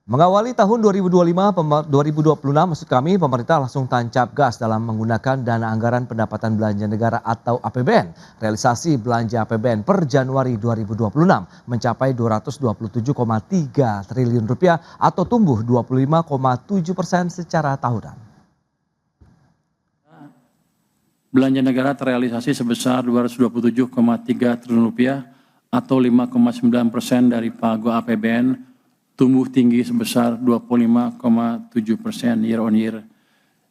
Mengawali tahun 2026 maksud kami, pemerintah langsung tancap gas dalam menggunakan dana anggaran pendapatan belanja negara atau APBN. Realisasi belanja APBN per Januari 2026 mencapai 227,3 triliun rupiah atau tumbuh 25,7% secara tahunan. Belanja negara terrealisasi sebesar 227,3 triliun rupiah atau 5,9% dari pagu APBN, tumbuh tinggi sebesar 25,7% year on year.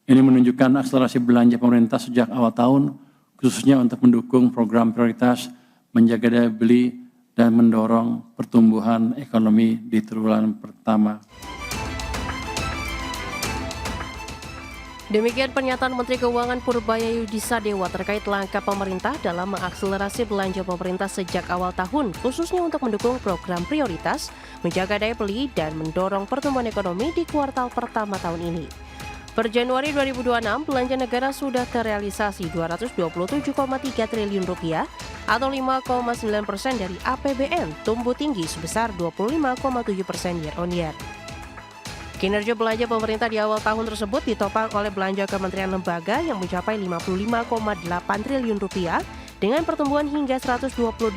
Ini menunjukkan akselerasi belanja pemerintah sejak awal tahun, khususnya untuk mendukung program prioritas, menjaga daya beli, dan mendorong pertumbuhan ekonomi di triwulan pertama. Demikian pernyataan Menteri Keuangan Purbayayudi Sadewa terkait langkah pemerintah dalam mengakselerasi belanja pemerintah sejak awal tahun, khususnya untuk mendukung program prioritas, menjaga daya beli, dan mendorong pertumbuhan ekonomi di kuartal pertama tahun ini. Per Januari 2026, belanja negara sudah terrealisasi 227,3 triliun rupiah atau 5,9% dari APBN, tumbuh tinggi sebesar 25,7% year on year. Kinerja belanja pemerintah di awal tahun tersebut ditopang oleh belanja kementerian lembaga yang mencapai 55,8 triliun rupiah dengan pertumbuhan hingga 128,9%.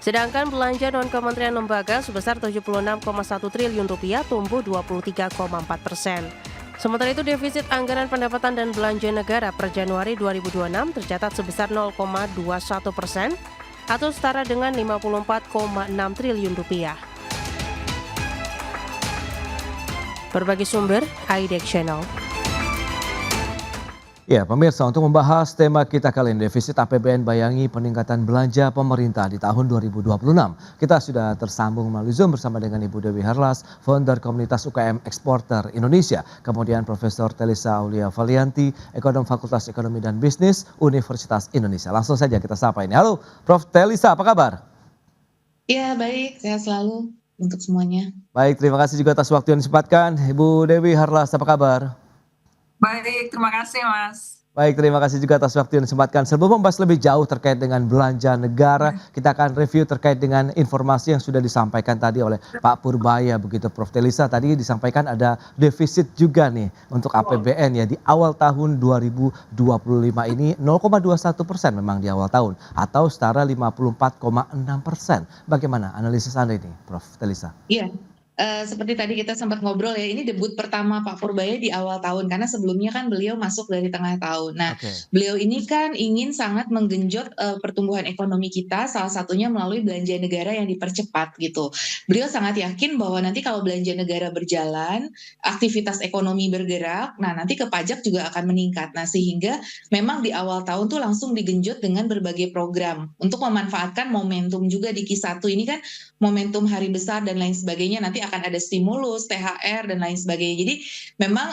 Sedangkan belanja non-kementerian lembaga sebesar 76,1 triliun rupiah tumbuh 23,4%. Sementara itu defisit anggaran pendapatan dan belanja negara per Januari 2026 tercatat sebesar 0,21% atau setara dengan 54,6 triliun rupiah. Berbagai sumber, IDEX Channel. Ya, pemirsa, untuk membahas tema kita kali ini, defisit APBN bayangi peningkatan belanja pemerintah di tahun 2026. Kita sudah tersambung melalui Zoom bersama dengan Ibu Dewi Harlas, founder komunitas UKM Eksporter Indonesia. Kemudian Profesor Telisa Aulia Valianti, ekonom Fakultas Ekonomi dan Bisnis Universitas Indonesia. Langsung saja kita sapa ini. Halo, Prof. Telisa, apa kabar? Ya, baik. Sehat selalu untuk semuanya. Baik, terima kasih juga atas waktu yang disempatkan. Ibu Dewi Harlas, apa kabar? Baik, terima kasih Mas. Baik, terima kasih juga atas waktu yang disempatkan. Sebelum membahas lebih jauh terkait dengan belanja negara, kita akan review terkait dengan informasi yang sudah disampaikan tadi oleh Pak Purbaya, begitu Prof. Telisa. Tadi disampaikan ada defisit juga nih untuk APBN ya di awal tahun 2025 ini 0,21% memang di awal tahun atau setara 54,6%. Bagaimana analisis Anda ini, Prof. Telisa? Iya. Seperti tadi kita sempat ngobrol ya, ini debut pertama Pak Purbaya di awal tahun karena sebelumnya kan beliau masuk dari tengah tahun. Nah, beliau ini kan ingin sangat menggenjot pertumbuhan ekonomi kita, salah satunya melalui belanja negara yang dipercepat gitu. Beliau sangat yakin bahwa nanti kalau belanja negara berjalan, aktivitas ekonomi bergerak, nah nanti ke pajak juga akan meningkat. Nah, sehingga memang di awal tahun tuh langsung digenjot dengan berbagai program untuk memanfaatkan momentum juga di Q1 ini kan momentum hari besar dan lain sebagainya, nanti akan ada stimulus, THR dan lain sebagainya. Jadi memang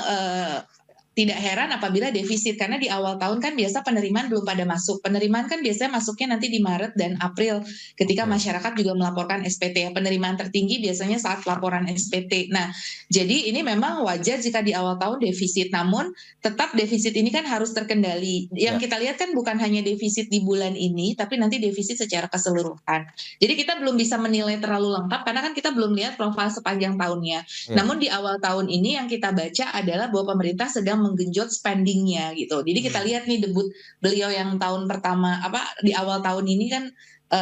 tidak heran apabila defisit, karena di awal tahun kan biasa penerimaan belum pada masuk. Penerimaan kan biasanya masuknya nanti di Maret dan April ketika masyarakat juga melaporkan SPT. Ya. Penerimaan tertinggi biasanya saat laporan SPT. Nah, jadi ini memang wajar jika di awal tahun defisit. Namun tetap defisit ini kan harus terkendali. Yang kita lihat kan bukan hanya defisit di bulan ini, tapi nanti defisit secara keseluruhan. Jadi kita belum bisa menilai terlalu lengkap karena kan kita belum lihat profil sepanjang tahunnya. Namun di awal tahun ini yang kita baca adalah bahwa pemerintah sedang menggenjot spendingnya gitu. Jadi kita lihat nih debut beliau yang tahun pertama di awal tahun ini kan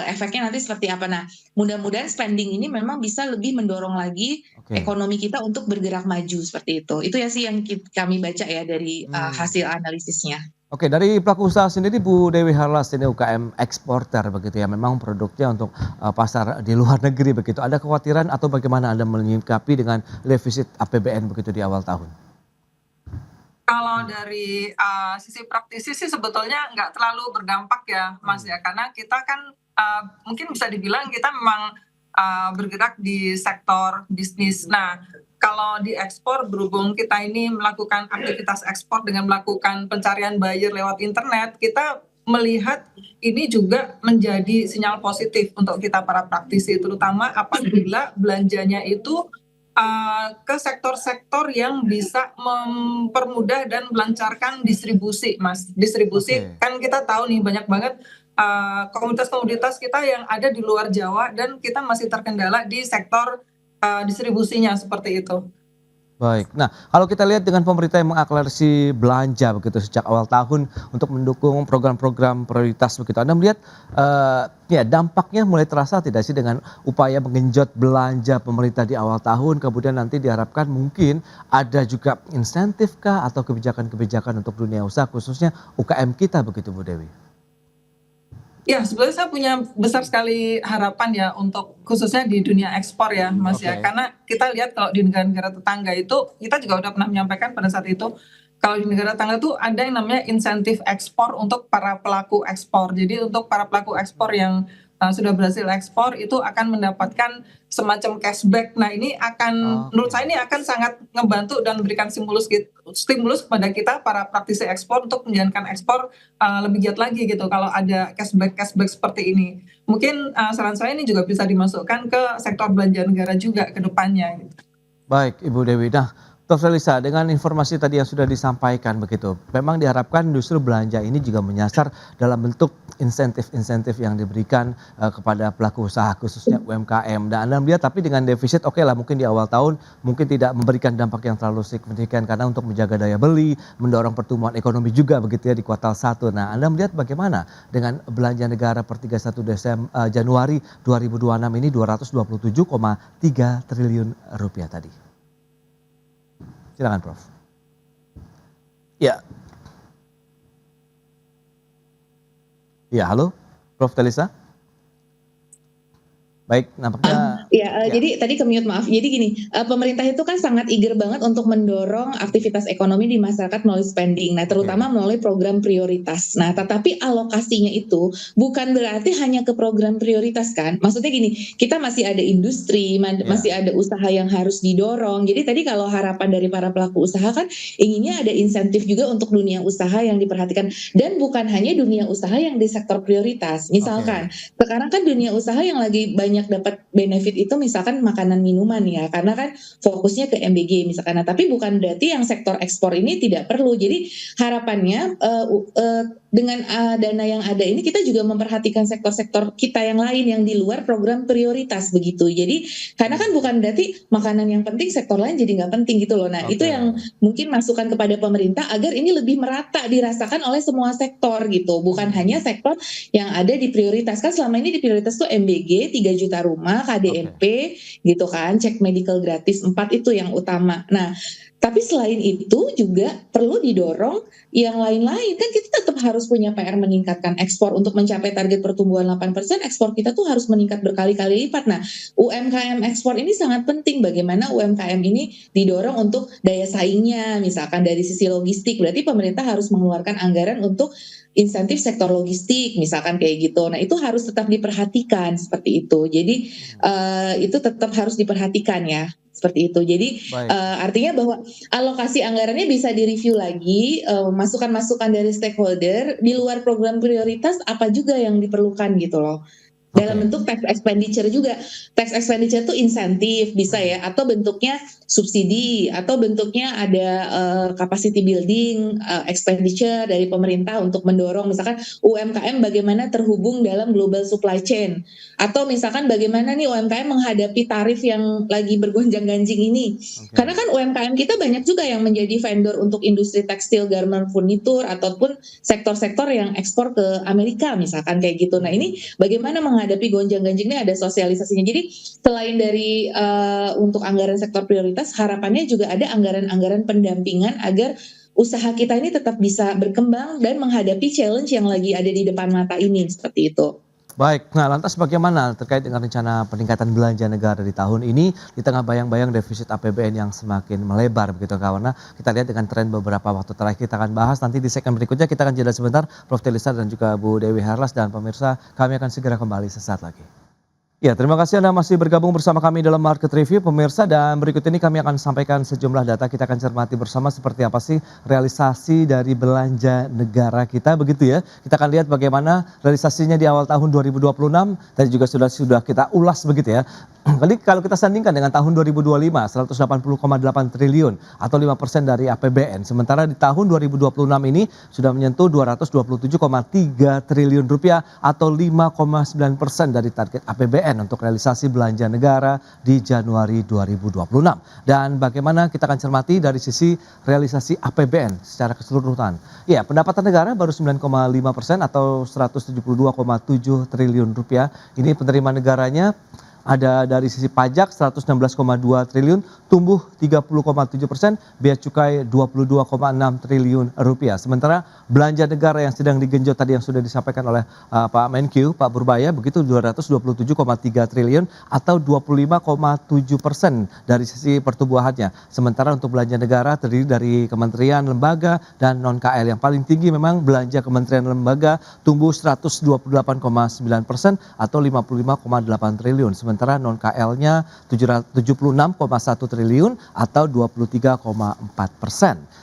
efeknya nanti seperti apa. Nah, mudah-mudahan spending ini memang bisa lebih mendorong lagi ekonomi kita untuk bergerak maju seperti itu. Itu ya sih yang kami baca ya dari hasil analisisnya. Oke, dari pelaku usaha sendiri Bu Dewi Harlas ini UKM eksporter begitu ya, memang produknya untuk pasar di luar negeri begitu. Ada kekhawatiran atau bagaimana Anda menyikapi dengan defisit APBN begitu di awal tahun? Kalau dari sisi praktisi sih sebetulnya nggak terlalu berdampak ya Mas ya, karena kita kan mungkin bisa dibilang kita memang bergerak di sektor bisnis. Nah, kalau di ekspor berhubung kita ini melakukan aktivitas ekspor dengan melakukan pencarian buyer lewat internet, kita melihat ini juga menjadi sinyal positif untuk kita para praktisi, terutama apabila belanjanya itu ke sektor-sektor yang bisa mempermudah dan melancarkan distribusi, Mas. Distribusi kan kita tahu nih banyak banget komunitas-komunitas kita yang ada di luar Jawa dan kita masih terkendala di sektor distribusinya seperti itu. Baik. Nah, kalau kita lihat dengan pemerintah yang mengakselerasi belanja begitu sejak awal tahun untuk mendukung program-program prioritas begitu. Anda melihat ya dampaknya mulai terasa tidak sih dengan upaya menggenjot belanja pemerintah di awal tahun, kemudian nanti diharapkan mungkin ada juga insentif kah atau kebijakan-kebijakan untuk dunia usaha khususnya UKM kita begitu Bu Dewi? Ya, sebetulnya saya punya besar sekali harapan ya untuk khususnya di dunia ekspor ya, Mas ya. Oke. Karena kita lihat kalau di negara-negara tetangga itu, kita juga udah pernah menyampaikan pada saat itu, kalau di negara tetangga tuh ada yang namanya insentif ekspor untuk para pelaku ekspor. Jadi untuk para pelaku ekspor yang sudah berhasil ekspor itu akan mendapatkan semacam cashback. Nah ini akan, menurut Oke. saya ini akan sangat ngebantu dan memberikan stimulus kepada kita para praktisi ekspor untuk menjalankan ekspor lebih giat lagi gitu kalau ada cashback seperti ini. Mungkin saran saya ini juga bisa dimasukkan ke sektor belanja negara juga ke depannya gitu. Baik, Ibu Dewi. Nah, Dr. Lisa, dengan informasi tadi yang sudah disampaikan begitu, memang diharapkan justru belanja ini juga menyasar dalam bentuk insentif-insentif yang diberikan kepada pelaku usaha khususnya UMKM. Dan Anda melihat tapi dengan defisit oke lah mungkin di awal tahun mungkin tidak memberikan dampak yang terlalu signifikan karena untuk menjaga daya beli, mendorong pertumbuhan ekonomi juga begitu ya di kuartal 1. Nah, Anda melihat bagaimana dengan belanja negara per 31 Januari 2026 ini 227,3 triliun rupiah tadi. Silakan Prof. Ya. Ya, halo Prof. Telisa. Baik, nampaknya Ya, jadi tadi ke-mute maaf. Jadi gini, pemerintah itu kan sangat eager banget untuk mendorong aktivitas ekonomi di masyarakat melalui spending. Nah, terutama melalui program prioritas. Nah, tetapi alokasinya itu bukan berarti hanya ke program prioritas kan. Maksudnya gini, kita masih ada industri, masih ada usaha yang harus didorong. Jadi tadi kalau harapan dari para pelaku usaha kan inginnya ada insentif juga untuk dunia usaha yang diperhatikan. Dan bukan hanya dunia usaha yang di sektor prioritas. Misalkan, sekarang kan dunia usaha yang lagi banyak dapat benefit itu misalkan makanan minuman ya, karena kan fokusnya ke MBG misalkan. Nah, tapi bukan berarti yang sektor ekspor ini tidak perlu. Jadi harapannya dengan dana yang ada ini kita juga memperhatikan sektor-sektor kita yang lain yang di luar program prioritas begitu. Jadi karena kan bukan berarti makanan yang penting sektor lain jadi nggak penting gitu loh. Nah itu yang mungkin masukan kepada pemerintah agar ini lebih merata dirasakan oleh semua sektor gitu. Bukan hanya sektor yang ada di prioritas. Kan selama ini di prioritas tuh MBG 3 juta rumah, KDMP gitu kan, cek medical gratis 4 itu yang utama. Nah tapi selain itu juga perlu didorong yang lain-lain. Kan kita tetap harus punya PR meningkatkan ekspor untuk mencapai target pertumbuhan 8%, ekspor kita tuh harus meningkat berkali-kali lipat. Nah, UMKM ekspor ini sangat penting. Bagaimana UMKM ini didorong untuk daya saingnya, misalkan dari sisi logistik. Berarti pemerintah harus mengeluarkan anggaran untuk insentif sektor logistik, misalkan kayak gitu. Nah, itu harus tetap diperhatikan seperti itu. Jadi, itu tetap harus diperhatikan ya. Seperti itu. Jadi artinya bahwa alokasi anggarannya bisa direview lagi, masukan-masukan dari stakeholder di luar program prioritas apa juga yang diperlukan gitu loh. Dalam bentuk tax expenditure juga. Tax expenditure itu insentif bisa ya, atau bentuknya subsidi, atau bentuknya ada capacity building expenditure dari pemerintah untuk mendorong misalkan UMKM bagaimana terhubung dalam global supply chain, atau misalkan bagaimana nih UMKM menghadapi tarif yang lagi bergonjang-ganjing ini. Karena kan UMKM kita banyak juga yang menjadi vendor untuk industri tekstil, garment, furnitur, ataupun sektor-sektor yang ekspor ke Amerika misalkan kayak gitu. Nah ini bagaimana menghadapi gonjang-ganjingnya, ada sosialisasinya. Jadi selain dari untuk anggaran sektor prioritas, harapannya juga ada anggaran-anggaran pendampingan agar usaha kita ini tetap bisa berkembang dan menghadapi challenge yang lagi ada di depan mata ini, seperti itu. Baik, nah lantas bagaimana terkait dengan rencana peningkatan belanja negara di tahun ini di tengah bayang-bayang defisit APBN yang semakin melebar begitu karena kita lihat dengan tren beberapa waktu terakhir. Kita akan bahas nanti di segmen berikutnya. Kita akan jeda sebentar, Prof. Telisa dan juga Bu Dewi Herlas, dan pemirsa kami akan segera kembali sesaat lagi. Ya, terima kasih Anda masih bergabung bersama kami dalam Market Review pemirsa, dan berikut ini kami akan sampaikan sejumlah data. Kita akan cermati bersama seperti apa sih realisasi dari belanja negara kita begitu ya. Kita akan lihat bagaimana realisasinya di awal tahun 2026, tadi juga sudah kita ulas begitu ya. Jadi kalau kita sandingkan dengan tahun 2025 180,8 triliun atau 5% dari APBN. Sementara di tahun 2026 ini sudah menyentuh 227,3 triliun rupiah atau 5,9% dari target APBN. untuk realisasi belanja negara di Januari 2026. Dan bagaimana kita akan cermati dari sisi realisasi APBN secara keseluruhan. Ya, pendapatan negara baru 9,5% atau 172,7 triliun rupiah. Ini penerimaan negaranya ada dari sisi pajak 116,2 triliun, tumbuh 30,7%, bea cukai 22,6 triliun rupiah. Sementara belanja negara yang sedang digenjot tadi yang sudah disampaikan oleh Pak Menkyu, Pak Purbaya, begitu 227,3 triliun atau 25,7% dari sisi pertumbuhannya. Sementara untuk belanja negara terdiri dari kementerian, lembaga, dan non-KL. Yang paling tinggi memang belanja kementerian lembaga tumbuh 128,9% atau 55,8 triliun. Sementara non-KL-nya 76,1 triliun atau 23,4%.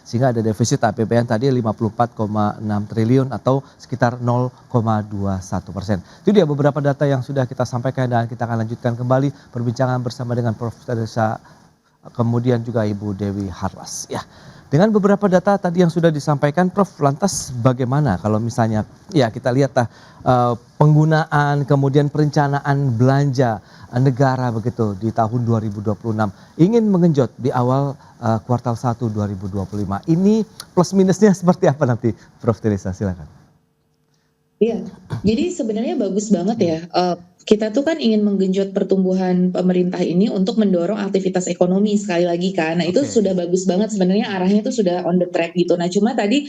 Sehingga ada defisit APBN tadi 54,6 triliun atau sekitar 0,21%. Itu dia beberapa data yang sudah kita sampaikan dan kita akan lanjutkan kembali perbincangan bersama dengan Prof. Teresa, kemudian juga Ibu Dewi Harlas. Ya. Dengan beberapa data tadi yang sudah disampaikan, Prof, lantas bagaimana kalau misalnya ya kita lihat penggunaan kemudian perencanaan belanja negara begitu di tahun 2026 ingin mengenjot di awal kuartal 1 2025. Ini plus minusnya seperti apa nanti, Prof Teresa, silakan. Iya, jadi sebenarnya bagus banget ya. Kita tuh kan ingin menggenjot pertumbuhan pemerintah ini untuk mendorong aktivitas ekonomi sekali lagi kan. Nah itu sudah bagus banget sebenarnya, arahnya itu sudah on the track gitu. Nah cuma tadi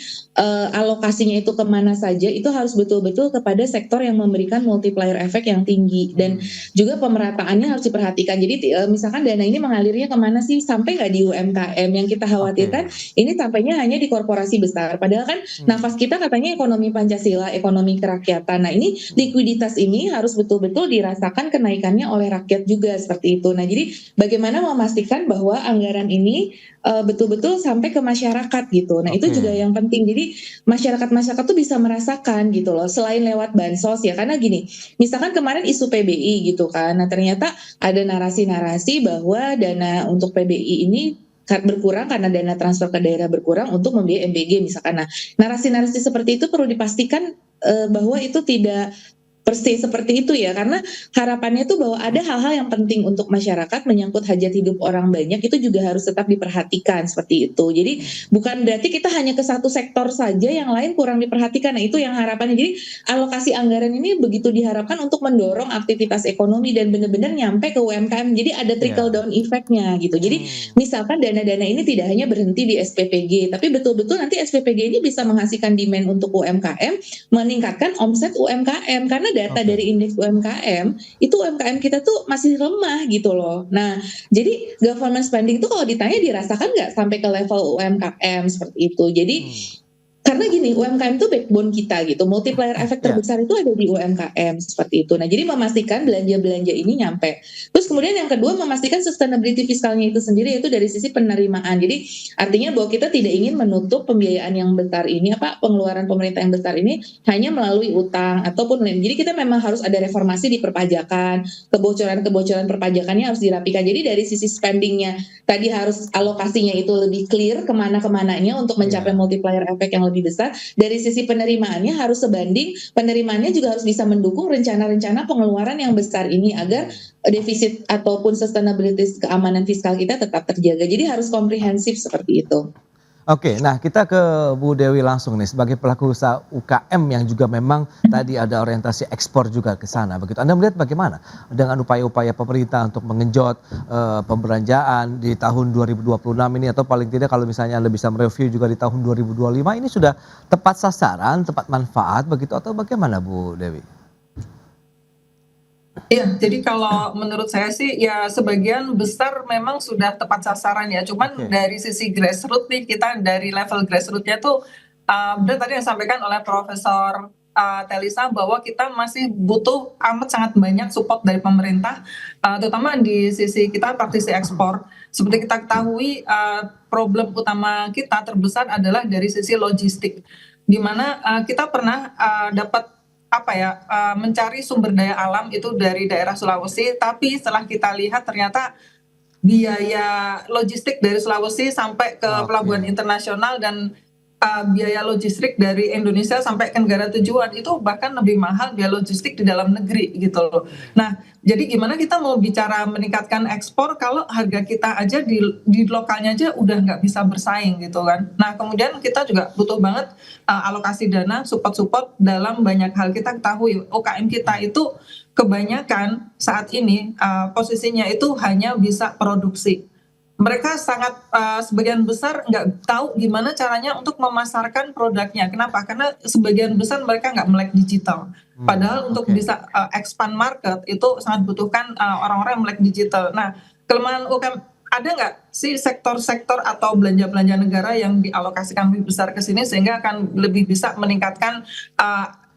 alokasinya itu kemana saja itu harus betul-betul kepada sektor yang memberikan multiplier efek yang tinggi. Dan juga pemerataannya harus diperhatikan. Jadi misalkan dana ini mengalirnya kemana sih, sampai nggak di UMKM. Yang kita khawatirkan ini sampainya hanya di korporasi besar. Padahal kan nafas kita katanya ekonomi Pancasila, ekonomi kerakyatan. Nah ini likuiditas ini harus betul-betul dirasakan kenaikannya oleh rakyat juga seperti itu. Nah jadi bagaimana memastikan bahwa anggaran ini betul-betul sampai ke masyarakat gitu. Nah itu juga yang penting. Jadi masyarakat tuh bisa merasakan gitu loh. Selain lewat bansos ya, karena gini, misalkan kemarin isu PBI gitu kan. Nah ternyata ada narasi-narasi bahwa dana untuk PBI ini berkurang karena dana transfer ke daerah berkurang untuk membiayai MBG misalkan. Nah narasi-narasi seperti itu perlu dipastikan bahwa itu tidak persis seperti itu ya, karena harapannya tuh bahwa ada hal-hal yang penting untuk masyarakat menyangkut hajat hidup orang banyak itu juga harus tetap diperhatikan seperti itu. Jadi bukan berarti kita hanya ke satu sektor saja, yang lain kurang diperhatikan. Nah itu yang harapannya. Jadi alokasi anggaran ini begitu diharapkan untuk mendorong aktivitas ekonomi dan benar-benar nyampe ke UMKM. Jadi ada trickle down effect-nya gitu. Jadi misalkan dana-dana ini tidak hanya berhenti di SPPG, tapi betul-betul nanti SPPG ini bisa menghasilkan demand untuk UMKM, meningkatkan omset UMKM, karena data dari indeks UMKM itu UMKM kita tuh masih lemah gitu loh. Nah jadi government spending itu kalau ditanya dirasakan nggak sampai ke level UMKM seperti itu. Jadi karena gini, UMKM itu backbone kita gitu, multiplier efek terbesar itu ada di UMKM seperti itu. Nah jadi memastikan belanja-belanja ini nyampe. Terus kemudian yang kedua, memastikan sustainability fiskalnya itu sendiri, yaitu dari sisi penerimaan. Jadi artinya bahwa kita tidak ingin menutup pembiayaan yang besar ini, pengeluaran pemerintah yang besar ini hanya melalui utang ataupun lain. Jadi kita memang harus ada reformasi di perpajakan, kebocoran perpajakannya harus dirapikan. Jadi dari sisi spendingnya tadi harus alokasinya itu lebih clear kemana-kemananya untuk mencapai multiplier efek yang lebih besar. Dari sisi penerimaannya harus sebanding, penerimaannya juga harus bisa mendukung rencana-rencana pengeluaran yang besar ini agar defisit ataupun sustainability keamanan fiskal kita tetap terjaga. Jadi harus komprehensif seperti itu. Oke, nah kita ke Bu Dewi langsung nih sebagai pelaku usaha UKM yang juga memang tadi ada orientasi ekspor juga ke sana. Begitu, Anda melihat bagaimana dengan upaya-upaya pemerintah untuk mengenjot pembelanjaan di tahun 2026 ini, atau paling tidak kalau misalnya Anda bisa mereview juga di tahun 2025 ini sudah tepat sasaran, tepat manfaat begitu, atau bagaimana Bu Dewi? Iya, jadi kalau menurut saya sih ya sebagian besar memang sudah tepat sasaran ya. Cuman dari sisi grassroots nih, kita dari level grassrootsnya tuh benar tadi yang disampaikan oleh Profesor Teresa bahwa kita masih butuh amat sangat banyak support dari pemerintah, terutama di sisi kita praktisi ekspor. Seperti kita ketahui, problem utama kita terbesar adalah dari sisi logistik, di mana kita pernah dapat mencari sumber daya alam itu dari daerah Sulawesi, tapi setelah kita lihat ternyata biaya logistik dari Sulawesi sampai ke pelabuhan internasional dan biaya logistik dari Indonesia sampai ke negara tujuan itu bahkan lebih mahal biaya logistik di dalam negeri gitu loh. Nah, jadi gimana kita mau bicara meningkatkan ekspor kalau harga kita aja di lokalnya aja udah nggak bisa bersaing gitu kan. Nah, kemudian kita juga butuh banget alokasi dana support dalam banyak hal. Kita ketahui UKM kita itu kebanyakan saat ini posisinya itu hanya bisa produksi. Mereka sangat sebagian besar nggak tahu gimana caranya untuk memasarkan produknya. Kenapa? Karena sebagian besar mereka nggak melek digital. Padahal untuk bisa expand market itu sangat butuhkan orang-orang yang melek digital. Nah, kelemahan UKM ada nggak sih sektor-sektor atau belanja-belanja negara yang dialokasikan lebih besar ke sini sehingga akan lebih bisa meningkatkan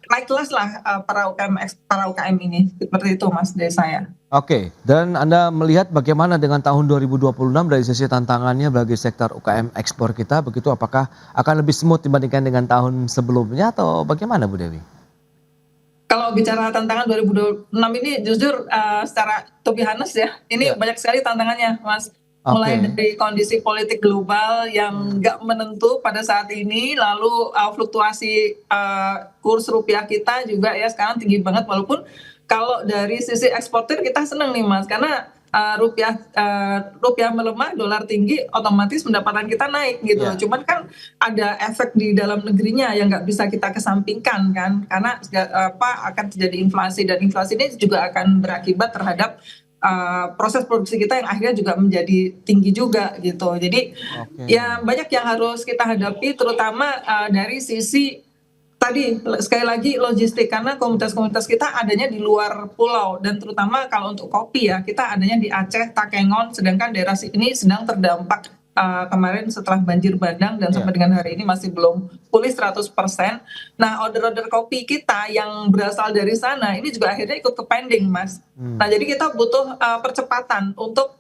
naik kelas lah para UKM ini. Seperti itu Mas dari saya. Oke, dan Anda melihat bagaimana dengan tahun 2026 dari sisi tantangannya bagi sektor UKM ekspor kita, begitu apakah akan lebih smooth dibandingkan dengan tahun sebelumnya atau bagaimana Bu Dewi? Kalau bicara tantangan 2026 ini jujur secara to be honest ya, ini banyak sekali tantangannya Mas. Mulai dari kondisi politik global yang nggak menentu pada saat ini, lalu fluktuasi kurs rupiah kita juga ya sekarang tinggi banget, walaupun kalau dari sisi eksportir kita seneng nih Mas, karena rupiah melemah, dolar tinggi, otomatis pendapatan kita naik gitu. Cuman kan ada efek di dalam negerinya yang nggak bisa kita kesampingkan kan, karena akan terjadi inflasi, dan inflasi ini juga akan berakibat terhadap proses produksi kita yang akhirnya juga menjadi tinggi juga gitu. Jadi ya banyak yang harus kita hadapi, terutama dari sisi tadi sekali lagi logistik, karena komunitas-komunitas kita adanya di luar pulau, dan terutama kalau untuk kopi ya kita adanya di Aceh, Takengon, sedangkan daerah ini sedang terdampak kemarin setelah banjir bandang dan sampai dengan hari ini masih belum pulih 100%. Nah, order-order kopi kita yang berasal dari sana ini juga akhirnya ikut ke pending Mas. Nah, jadi kita butuh percepatan untuk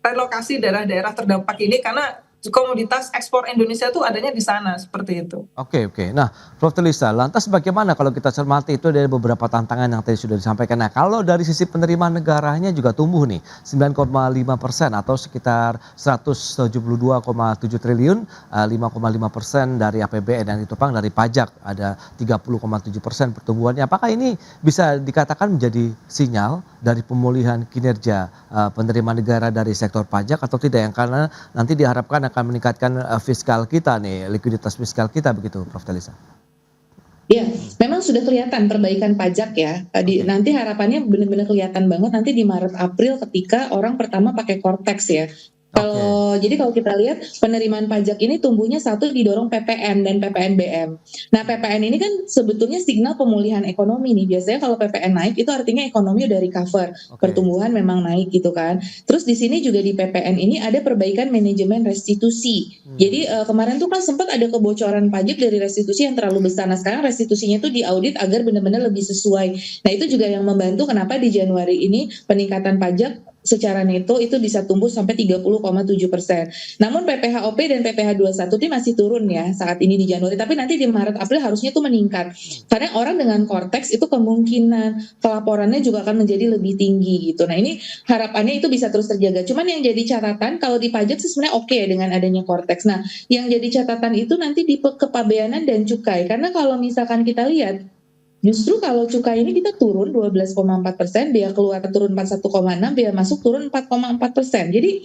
relokasi daerah-daerah terdampak ini, karena komoditas ekspor Indonesia itu adanya di sana, seperti itu. Oke. Nah, Prof. Telisa, lantas bagaimana kalau kita cermati itu dari beberapa tantangan yang tadi sudah disampaikan. Nah, kalau dari sisi penerimaan negaranya juga tumbuh nih 9,5% atau sekitar 172,7 triliun, 5,5% dari APBN yang ditopang dari pajak, ada 30,7% pertumbuhannya. Apakah ini bisa dikatakan menjadi sinyal dari pemulihan kinerja penerimaan negara dari sektor pajak atau tidak, yang karena nanti diharapkan akan meningkatkan fiskal kita nih, likuiditas fiskal kita begitu Prof. Telisa? Ya, memang sudah kelihatan perbaikan pajak ya. Nanti harapannya benar-benar kelihatan banget nanti di Maret April ketika orang pertama pakai Cortex ya. Jadi kalau kita lihat penerimaan pajak ini tumbuhnya satu didorong PPN dan PPNBM. Nah, PPN ini kan sebetulnya signal pemulihan ekonomi nih. Biasanya kalau PPN naik itu artinya ekonomi udah recover, pertumbuhan memang naik gitu kan. Terus di sini juga di PPN ini ada perbaikan manajemen restitusi. Jadi kemarin tuh kan sempat ada kebocoran pajak dari restitusi yang terlalu besar. Nah, sekarang restitusinya tuh diaudit agar benar-benar lebih sesuai. Nah, itu juga yang membantu kenapa di Januari ini peningkatan pajak secara neto itu bisa tumbuh sampai 30,7%. Namun PPHOP dan PPh 21 ini masih turun ya saat ini di Januari, tapi nanti di Maret April harusnya itu meningkat. Karena orang dengan Cortex itu kemungkinan pelaporannya juga akan menjadi lebih tinggi gitu. Nah, ini harapannya itu bisa terus terjaga. Cuman yang jadi catatan kalau di pajak sih sebenarnya oke dengan adanya Cortex. Nah, yang jadi catatan itu nanti di kepabeanan dan cukai. Karena kalau misalkan kita lihat justru kalau cukai ini kita turun 12,4%, biaya keluar turun 41,6%, biaya masuk turun 4,4%. Jadi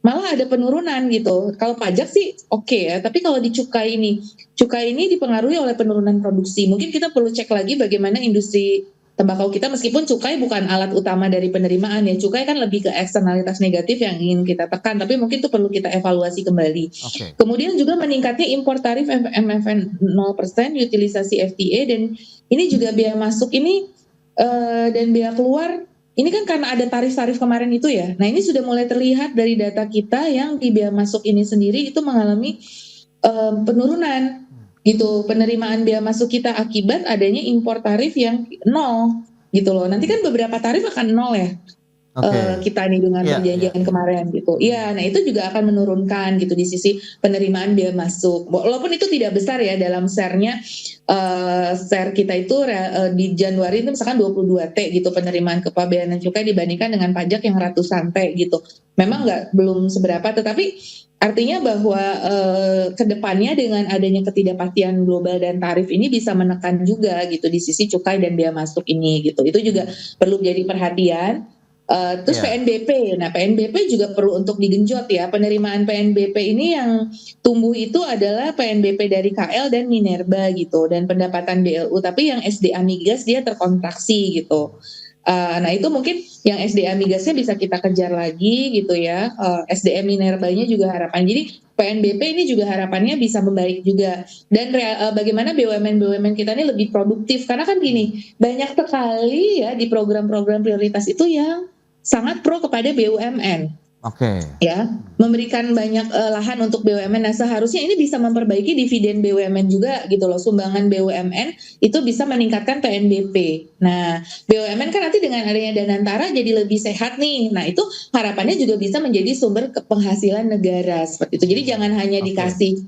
malah ada penurunan gitu. Kalau pajak sih oke ya, tapi kalau di cukai ini dipengaruhi oleh penurunan produksi. Mungkin kita perlu cek lagi bagaimana industri tembakau kita, meskipun cukai bukan alat utama dari penerimaan ya. Cukai kan lebih ke eksternalitas negatif yang ingin kita tekan, tapi mungkin itu perlu kita evaluasi kembali. Kemudian juga meningkatnya impor tarif MFN 0%, utilisasi FTA, dan ini juga biaya masuk ini dan biaya keluar ini kan karena ada tarif-tarif kemarin itu ya. Nah, ini sudah mulai terlihat dari data kita yang di biaya masuk ini sendiri itu mengalami penurunan gitu, penerimaan biaya masuk kita akibat adanya impor tarif yang nol gitu loh. Nanti kan beberapa tarif akan nol ya. Kita nih dengan perjanjian kemarin gitu. Iya, nah itu juga akan menurunkan gitu di sisi penerimaan biaya masuk. Walaupun itu tidak besar ya dalam share-nya, share kita itu di Januari itu misalkan 22T gitu penerimaan kepabeanan cukai dibandingkan dengan pajak yang ratusan T gitu. Memang belum seberapa, tetapi Artinya bahwa kedepannya dengan adanya ketidakpastian global dan tarif ini bisa menekan juga gitu di sisi cukai dan bea masuk ini gitu. Itu juga perlu jadi perhatian. Terus Iya. PNBP, nah PNBP juga perlu untuk digenjot ya. Penerimaan PNBP ini yang tumbuh itu adalah PNBP dari KL dan Minerba gitu, dan pendapatan BLU. Tapi yang SDA Migas dia terkontraksi gitu. Nah itu mungkin yang SDA Migasnya bisa kita kejar lagi gitu ya. SDM Minerbanya juga harapan. Jadi PNBP ini juga harapannya bisa membaik juga. Dan bagaimana BUMN kita ini lebih produktif. Karena kan gini, banyak sekali ya di program-program prioritas itu yang sangat pro kepada BUMN. Oke. Ya, memberikan banyak lahan untuk BUMN. Nah, seharusnya ini bisa memperbaiki dividen BUMN juga gitu loh. Sumbangan BUMN itu bisa meningkatkan PNBP. Nah, BUMN kan nanti dengan adanya Danantara jadi lebih sehat nih. Nah, itu harapannya juga bisa menjadi sumber penghasilan negara seperti itu. Jadi jangan hanya dikasih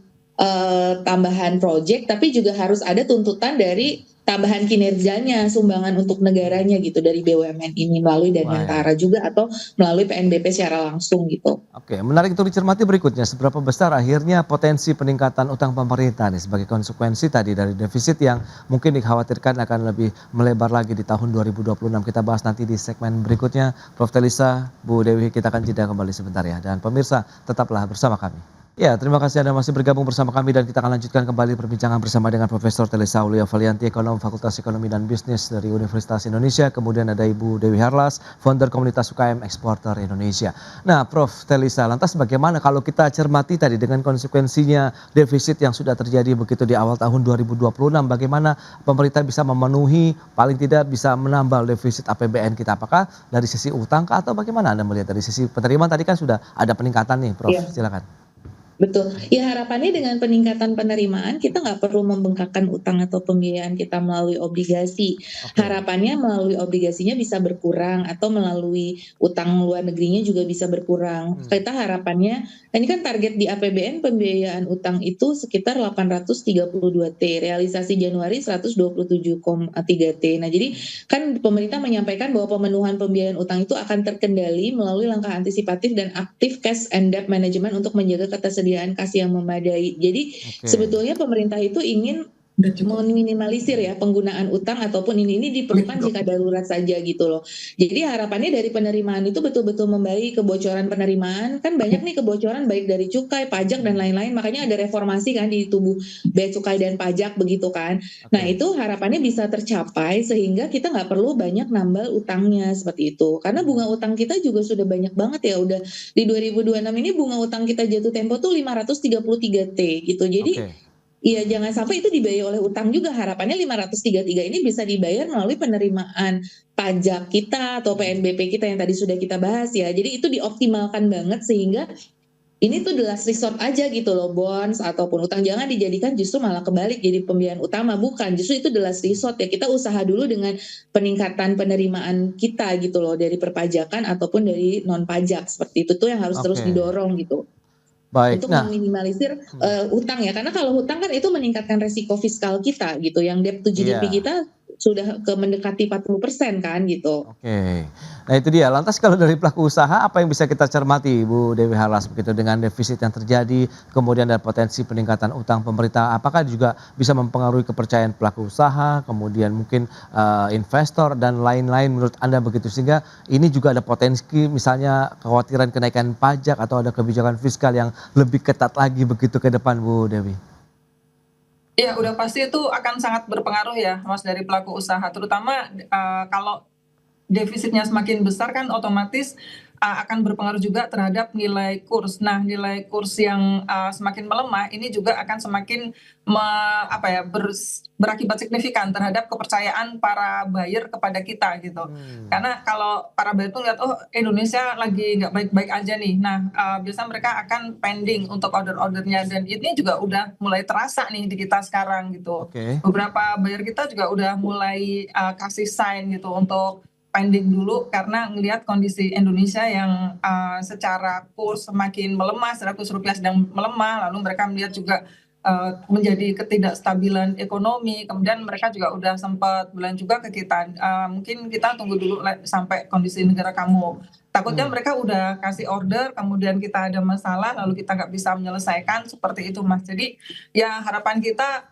tambahan proyek, tapi juga harus ada tuntutan dari tambahan kinerjanya, sumbangan untuk negaranya gitu dari BUMN ini melalui Danantara juga atau melalui PNBP secara langsung gitu. Oke, menarik untuk dicermati berikutnya. Seberapa besar akhirnya potensi peningkatan utang pemerintah nih sebagai konsekuensi tadi dari defisit yang mungkin dikhawatirkan akan lebih melebar lagi di tahun 2026. Kita bahas nanti di segmen berikutnya. Prof. Telisa, Bu Dewi, kita akan jeda kembali sebentar ya. Dan pemirsa, tetaplah bersama kami. Ya, terima kasih Anda masih bergabung bersama kami dan kita akan lanjutkan kembali perbincangan bersama dengan Profesor Telisa Aulia Valianti, Ekonom Fakultas Ekonomi dan Bisnis dari Universitas Indonesia. Kemudian ada Ibu Dewi Harlas, founder komunitas UKM Eksporter Indonesia. Nah, Prof. Telisa, lantas bagaimana kalau kita cermati tadi dengan konsekuensinya defisit yang sudah terjadi begitu di awal tahun 2026, bagaimana pemerintah bisa memenuhi, paling tidak bisa menambal defisit APBN kita? Apakah dari sisi utang atau bagaimana Anda melihat dari sisi penerimaan tadi kan sudah ada peningkatan nih, Prof. Silakan. Betul. Ya harapannya dengan peningkatan penerimaan kita nggak perlu membengkakkan utang atau pembiayaan kita melalui obligasi. Harapannya melalui obligasinya bisa berkurang atau melalui utang luar negerinya juga bisa berkurang. Kita harapannya, ini kan target di APBN pembiayaan utang itu sekitar 832 T, realisasi Januari 127,3 T. Nah jadi kan pemerintah menyampaikan bahwa pemenuhan pembiayaan utang itu akan terkendali melalui langkah antisipatif dan aktif cash and debt management untuk menjaga ketersediaan kas yang memadai. Jadi sebetulnya pemerintah itu ingin meminimalisir ya penggunaan utang ataupun ini diperlukan jika darurat saja gitu loh. Jadi harapannya dari penerimaan itu betul-betul membaik. Kebocoran penerimaan kan banyak nih, kebocoran baik dari cukai, pajak dan lain-lain. Makanya ada reformasi kan di tubuh bea cukai dan pajak begitu kan. Nah itu harapannya bisa tercapai sehingga kita nggak perlu banyak nambal utangnya seperti itu. Karena bunga utang kita juga sudah banyak banget ya. Udah di 2026 ini bunga utang kita jatuh tempo tuh 533 T gitu. Jadi iya, jangan sampai itu dibayar oleh utang juga. Harapannya 533 ini bisa dibayar melalui penerimaan pajak kita atau PNBP kita yang tadi sudah kita bahas ya. Jadi itu dioptimalkan banget sehingga ini tuh the last resort aja gitu loh, bonds ataupun utang. Jangan dijadikan justru malah kebalik jadi pembiayaan utama. Bukan, justru itu the last resort ya. Kita usaha dulu dengan peningkatan penerimaan kita gitu loh dari perpajakan ataupun dari non pajak. Seperti itu tuh yang harus terus didorong gitu. Baik, untuk meminimalisir utang ya, karena kalau hutang kan itu meningkatkan resiko fiskal kita gitu, yang debt to GDP kita sudah mendekati 40% kan gitu. Oke, nah itu dia. Lantas kalau dari pelaku usaha apa yang bisa kita cermati Bu Dewi Harlas begitu dengan defisit yang terjadi, kemudian ada potensi peningkatan utang pemerintah, apakah juga bisa mempengaruhi kepercayaan pelaku usaha, kemudian mungkin investor dan lain-lain menurut Anda begitu, sehingga ini juga ada potensi misalnya kekhawatiran kenaikan pajak atau ada kebijakan fiskal yang lebih ketat lagi begitu ke depan Bu Dewi? Ya, udah pasti itu akan sangat berpengaruh ya, Mas, dari pelaku usaha. Terutama kalau defisitnya semakin besar kan otomatis akan berpengaruh juga terhadap nilai kurs. Nah, nilai kurs yang semakin melemah ini juga akan semakin berakibat signifikan terhadap kepercayaan para buyer kepada kita gitu. Karena kalau para buyer itu lihat, oh Indonesia lagi nggak baik-baik aja nih. Nah, biasa mereka akan pending untuk order-ordernya, dan ini juga udah mulai terasa nih di kita sekarang gitu. Beberapa buyer kita juga udah mulai kasih sign gitu untuk pending dulu karena ngelihat kondisi Indonesia yang secara kurs semakin melemah, secara kurs rupiah sedang melemah, lalu mereka melihat juga menjadi ketidakstabilan ekonomi, kemudian mereka juga udah sempat bilang juga ke kita, mungkin kita tunggu dulu sampai kondisi negara kamu. Takutnya mereka udah kasih order, kemudian kita ada masalah, lalu kita nggak bisa menyelesaikan, seperti itu Mas. Jadi ya harapan kita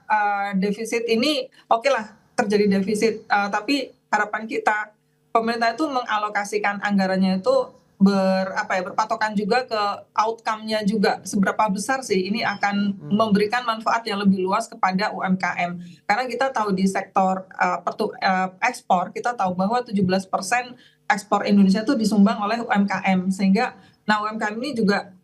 defisit ini oke lah terjadi defisit, tapi harapan kita pemerintah itu mengalokasikan anggarannya itu berpatokan juga ke outcome-nya juga, seberapa besar sih ini akan memberikan manfaat yang lebih luas kepada UMKM. Karena kita tahu di sektor ekspor, kita tahu bahwa 17% ekspor Indonesia itu disumbang oleh UMKM, sehingga UMKM ini juga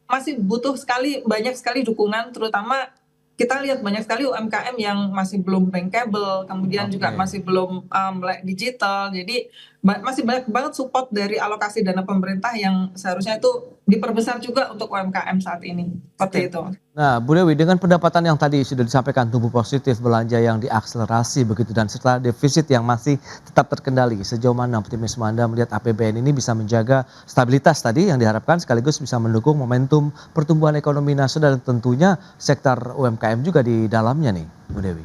masih butuh banyak sekali dukungan, terutama kita lihat banyak sekali UMKM yang masih belum bankable, kemudian juga masih belum melek digital. Jadi masih banyak banget support dari alokasi dana pemerintah yang seharusnya itu diperbesar juga untuk UMKM saat ini. Seperti itu. Nah, Bu Dewi, dengan pendapatan yang tadi sudah disampaikan tumbuh positif, belanja yang diakselerasi begitu, dan serta defisit yang masih tetap terkendali, sejauh mana optimisme Anda melihat APBN ini bisa menjaga stabilitas tadi yang diharapkan, sekaligus bisa mendukung momentum pertumbuhan ekonomi nasional dan tentunya sektor UMKM juga di dalamnya nih, Bu Dewi?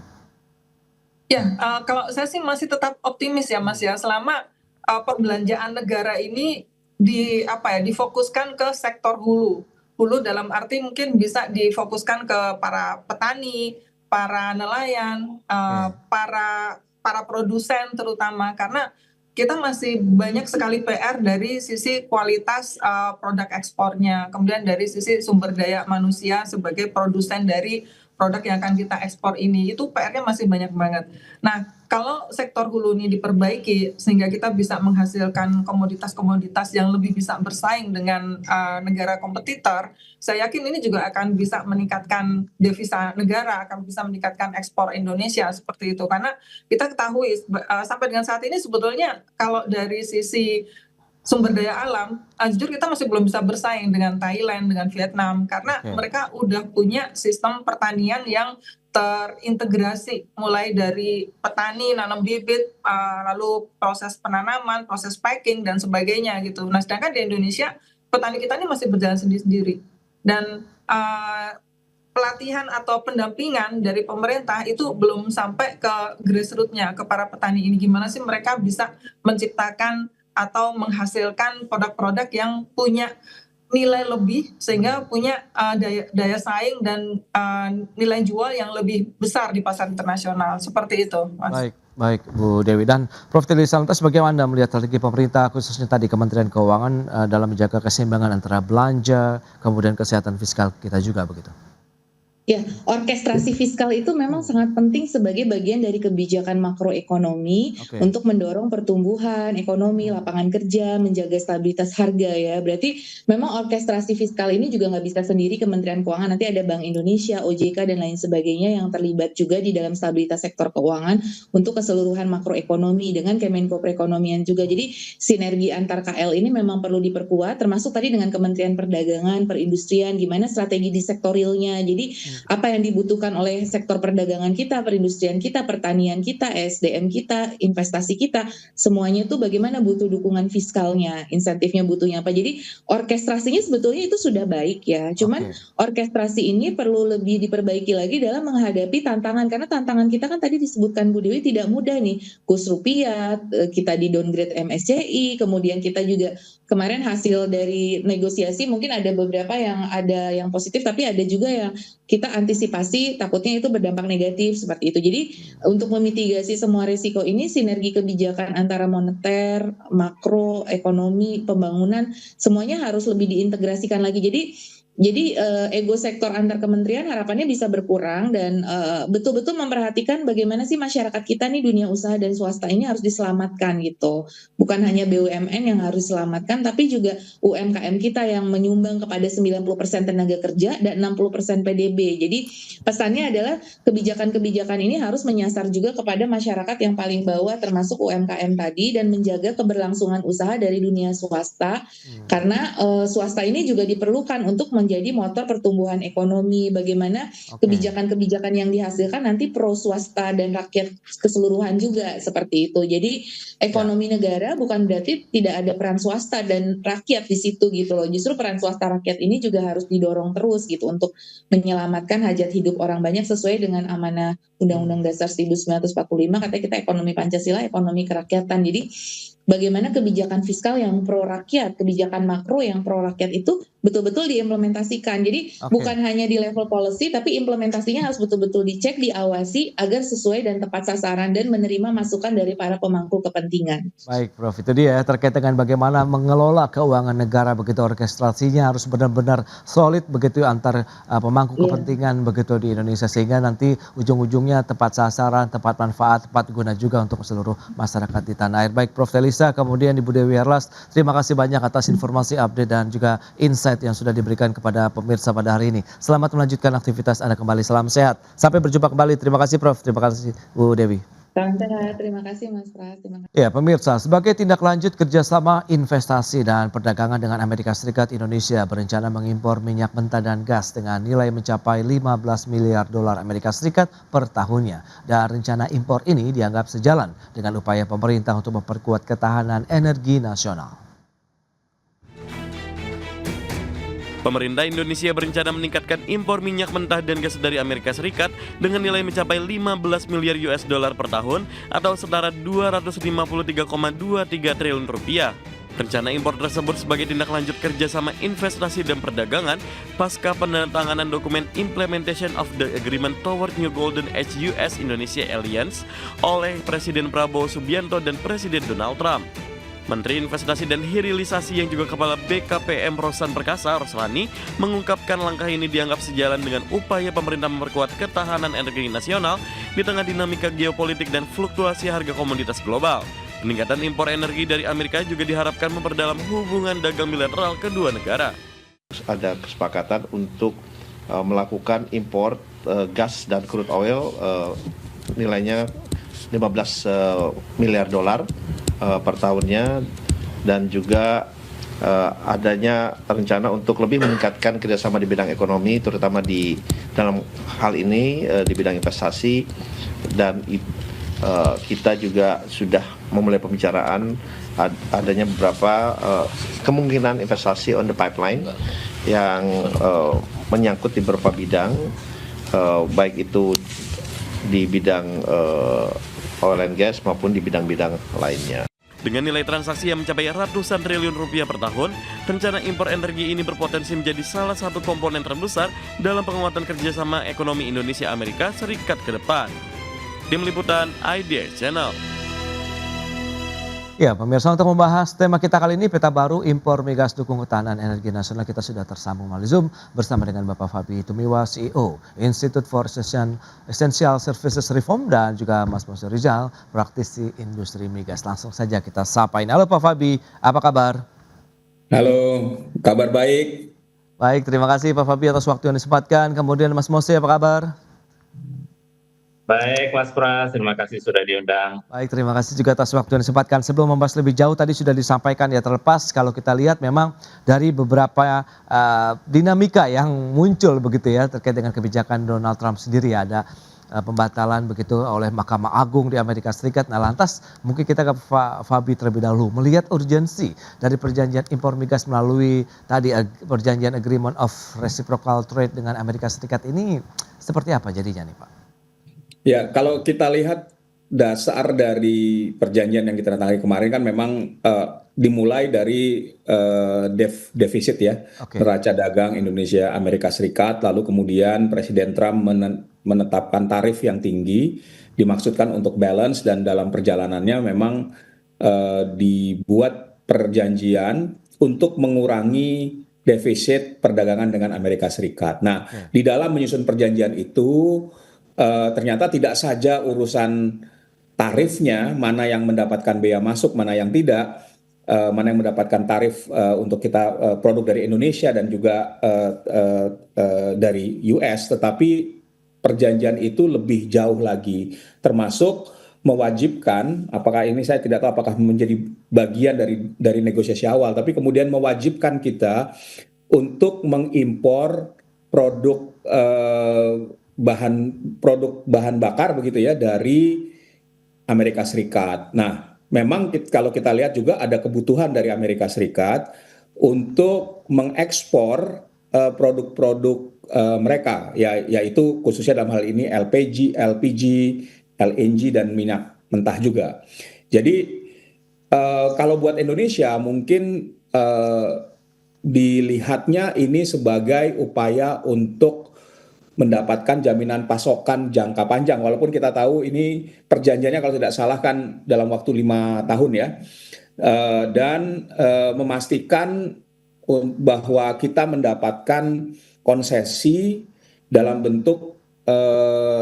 Ya, kalau saya sih masih tetap optimis ya Mas ya, selama perbelanjaan negara ini difokuskan ke sektor hulu. Hulu dalam arti mungkin bisa difokuskan ke para petani, para nelayan, para produsen terutama, karena kita masih banyak sekali PR dari sisi kualitas produk ekspornya, kemudian dari sisi sumber daya manusia sebagai produsen dari produk yang akan kita ekspor ini, itu PR-nya masih banyak banget. Nah, kalau sektor hulu ini diperbaiki sehingga kita bisa menghasilkan komoditas-komoditas yang lebih bisa bersaing dengan negara kompetitor, saya yakin ini juga akan bisa meningkatkan devisa negara, akan bisa meningkatkan ekspor Indonesia seperti itu. Karena kita ketahui sampai dengan saat ini sebetulnya kalau dari sisi sumber daya alam, jujur kita masih belum bisa bersaing dengan Thailand, dengan Vietnam, karena mereka udah punya sistem pertanian yang terintegrasi, mulai dari petani nanam bibit, lalu proses penanaman, proses packing dan sebagainya gitu. Nah, sedangkan di Indonesia petani kita ini masih berjalan sendiri-sendiri, dan pelatihan atau pendampingan dari pemerintah itu belum sampai ke grassroots-nya, ke para petani ini, gimana sih mereka bisa menciptakan atau menghasilkan produk-produk yang punya nilai lebih, sehingga punya daya saing dan nilai jual yang lebih besar di pasar internasional, seperti itu Mas. Baik Bu Dewi, dan Prof. Theresa, lantas bagaimana Anda melihat strategi pemerintah khususnya tadi Kementerian Keuangan dalam menjaga keseimbangan antara belanja kemudian kesehatan fiskal kita juga begitu? Ya, orkestrasi fiskal itu memang sangat penting sebagai bagian dari kebijakan makroekonomi untuk mendorong pertumbuhan ekonomi, lapangan kerja, menjaga stabilitas harga ya. Berarti memang orkestrasi fiskal ini juga nggak bisa sendiri Kementerian Keuangan, nanti ada Bank Indonesia, OJK dan lain sebagainya yang terlibat juga di dalam stabilitas sektor keuangan untuk keseluruhan makroekonomi dengan Kemenko Perekonomian juga. Jadi sinergi antar KL ini memang perlu diperkuat, termasuk tadi dengan Kementerian Perdagangan, Perindustrian, gimana strategi di sektor realnya. Jadi apa yang dibutuhkan oleh sektor perdagangan kita, perindustrian kita, pertanian kita, SDM kita, investasi kita, semuanya itu bagaimana butuh dukungan fiskalnya, insentifnya butuhnya apa. Jadi orkestrasinya sebetulnya itu sudah baik ya, cuman orkestrasi ini perlu lebih diperbaiki lagi dalam menghadapi tantangan, karena tantangan kita kan tadi disebutkan Bu Dewi tidak mudah nih, kurs rupiah, kita di downgrade MSCI, kemudian kita juga kemarin hasil dari negosiasi mungkin ada beberapa yang positif, tapi ada juga yang kita antisipasi takutnya itu berdampak negatif seperti itu. Jadi untuk memitigasi semua risiko ini, sinergi kebijakan antara moneter, makro, ekonomi, pembangunan, semuanya harus lebih diintegrasikan lagi. Jadi ego sektor antar kementerian harapannya bisa berkurang dan betul-betul memperhatikan bagaimana sih masyarakat kita nih, dunia usaha dan swasta ini harus diselamatkan gitu. Bukan hanya BUMN yang harus diselamatkan, tapi juga UMKM kita yang menyumbang kepada 90% tenaga kerja dan 60% PDB. Jadi pesannya adalah kebijakan-kebijakan ini harus menyasar juga kepada masyarakat yang paling bawah, termasuk UMKM tadi, dan menjaga keberlangsungan usaha dari dunia swasta. Karena swasta ini juga diperlukan untuk menjadi motor pertumbuhan ekonomi. Bagaimana kebijakan-kebijakan yang dihasilkan nanti pro swasta dan rakyat keseluruhan juga seperti itu. Jadi ekonomi negara bukan berarti tidak ada peran swasta dan rakyat di situ gitu loh. Justru peran swasta rakyat ini juga harus didorong terus gitu untuk menyelamatkan hajat hidup orang banyak sesuai dengan amanah Undang-Undang Dasar 1945, katanya kita ekonomi Pancasila, ekonomi kerakyatan. Jadi bagaimana kebijakan fiskal yang pro rakyat, kebijakan makro yang pro rakyat itu betul-betul diimplementasikan. Jadi bukan hanya di level policy, tapi implementasinya harus betul-betul dicek, diawasi agar sesuai dan tepat sasaran dan menerima masukan dari para pemangku kepentingan. Baik, Prof. Itu dia terkait dengan bagaimana mengelola keuangan negara, begitu orkestrasinya harus benar-benar solid begitu antar pemangku kepentingan begitu di Indonesia, sehingga nanti ujung-ujungnya tepat sasaran, tepat manfaat, tepat guna juga untuk seluruh masyarakat di tanah air. Baik, Prof. Telisa, kemudian Ibu Dewi Erlas, terima kasih banyak atas informasi update dan juga insight yang sudah diberikan kepada pemirsa pada hari ini. Selamat melanjutkan aktivitas Anda kembali. Salam sehat. Sampai berjumpa kembali. Terima kasih, Prof. Terima kasih, Bu Dewi. Salam sehat. Terima kasih, Mas Pras. Terima kasih. Ya, pemirsa, sebagai tindak lanjut kerjasama investasi dan perdagangan dengan Amerika Serikat, Indonesia berencana mengimpor minyak mentah dan gas dengan nilai mencapai 15 miliar dolar Amerika Serikat per tahunnya. Dan rencana impor ini dianggap sejalan dengan upaya pemerintah untuk memperkuat ketahanan energi nasional. Pemerintah Indonesia berencana meningkatkan impor minyak mentah dan gas dari Amerika Serikat dengan nilai mencapai 15 miliar US dollar per tahun atau setara 253,23 triliun rupiah. Rencana impor tersebut sebagai tindak lanjut kerjasama investasi dan perdagangan pasca penandatanganan dokumen Implementation of the Agreement Toward New Golden Age US-Indonesia Alliance oleh Presiden Prabowo Subianto dan Presiden Donald Trump. Menteri Investasi dan Hilirisasi yang juga Kepala BKPM Rosan Perkasa Roslani mengungkapkan langkah ini dianggap sejalan dengan upaya pemerintah memperkuat ketahanan energi nasional di tengah dinamika geopolitik dan fluktuasi harga komoditas global. Peningkatan impor energi dari Amerika juga diharapkan memperdalam hubungan dagang bilateral kedua negara. Ada kesepakatan untuk melakukan impor gas dan crude oil nilainya 15 miliar dolar per tahunnya, dan juga adanya rencana untuk lebih meningkatkan kerjasama di bidang ekonomi, terutama di dalam hal ini di bidang investasi, dan kita juga sudah memulai pembicaraan adanya beberapa kemungkinan investasi on the pipeline yang menyangkut di beberapa bidang, baik itu di bidang oil and gas maupun di bidang-bidang lainnya. Dengan nilai transaksi yang mencapai ratusan triliun rupiah per tahun, rencana impor energi ini berpotensi menjadi salah satu komponen terbesar dalam penguatan kerjasama ekonomi Indonesia-Amerika Serikat ke depan. Tim Liputan IDX Channel. Ya, pemirsa, untuk membahas tema kita kali ini, peta baru impor migas dukung ketahanan energi nasional, kita sudah tersambung melalui Zoom bersama dengan Bapak Fabi Tumiwa, CEO Institute for Essential Services Reform, dan juga Mas Mose Rizal, praktisi industri migas. Langsung saja kita sapa ini. Halo Pak Fabi, apa kabar? Halo, kabar baik. Baik, terima kasih Pak Fabi atas waktu yang disempatkan. Kemudian Mas Mose, apa kabar? Baik Mas Pras, terima kasih sudah diundang. Baik, terima kasih juga atas waktu yang disempatkan. Sebelum membahas lebih jauh, tadi sudah disampaikan ya, terlepas kalau kita lihat memang dari beberapa dinamika yang muncul begitu ya terkait dengan kebijakan Donald Trump sendiri, ada pembatalan begitu oleh Mahkamah Agung di Amerika Serikat. Nah, lantas mungkin kita ke Fabi terlebih dahulu melihat urgensi dari perjanjian impor migas melalui tadi perjanjian Agreement of Reciprocal Trade dengan Amerika Serikat ini seperti apa jadinya nih Pak? Ya, kalau kita lihat dasar dari perjanjian yang kita tangani kemarin kan memang dimulai dari defisit ya, neraca dagang Indonesia Amerika Serikat, lalu kemudian Presiden Trump menetapkan tarif yang tinggi, dimaksudkan untuk balance, dan dalam perjalanannya memang dibuat perjanjian untuk mengurangi defisit perdagangan dengan Amerika Serikat. Nah, di dalam menyusun perjanjian itu ternyata tidak saja urusan tarifnya, mana yang mendapatkan bea masuk, mana yang tidak, mana yang mendapatkan tarif untuk kita produk dari Indonesia dan juga dari US, tetapi perjanjian itu lebih jauh lagi, termasuk mewajibkan, apakah ini saya tidak tahu apakah menjadi bagian dari negosiasi awal, tapi kemudian mewajibkan kita untuk mengimpor produk bahan bakar begitu ya dari Amerika Serikat. Nah, memang kalau kita lihat juga ada kebutuhan dari Amerika Serikat untuk mengekspor produk-produk mereka, yaitu khususnya dalam hal ini LPG, LNG dan minyak mentah juga. Jadi kalau buat Indonesia mungkin dilihatnya ini sebagai upaya untuk mendapatkan jaminan pasokan jangka panjang, walaupun kita tahu ini perjanjiannya kalau tidak salah kan dalam waktu 5 tahun ya. Dan memastikan bahwa kita mendapatkan konsesi dalam bentuk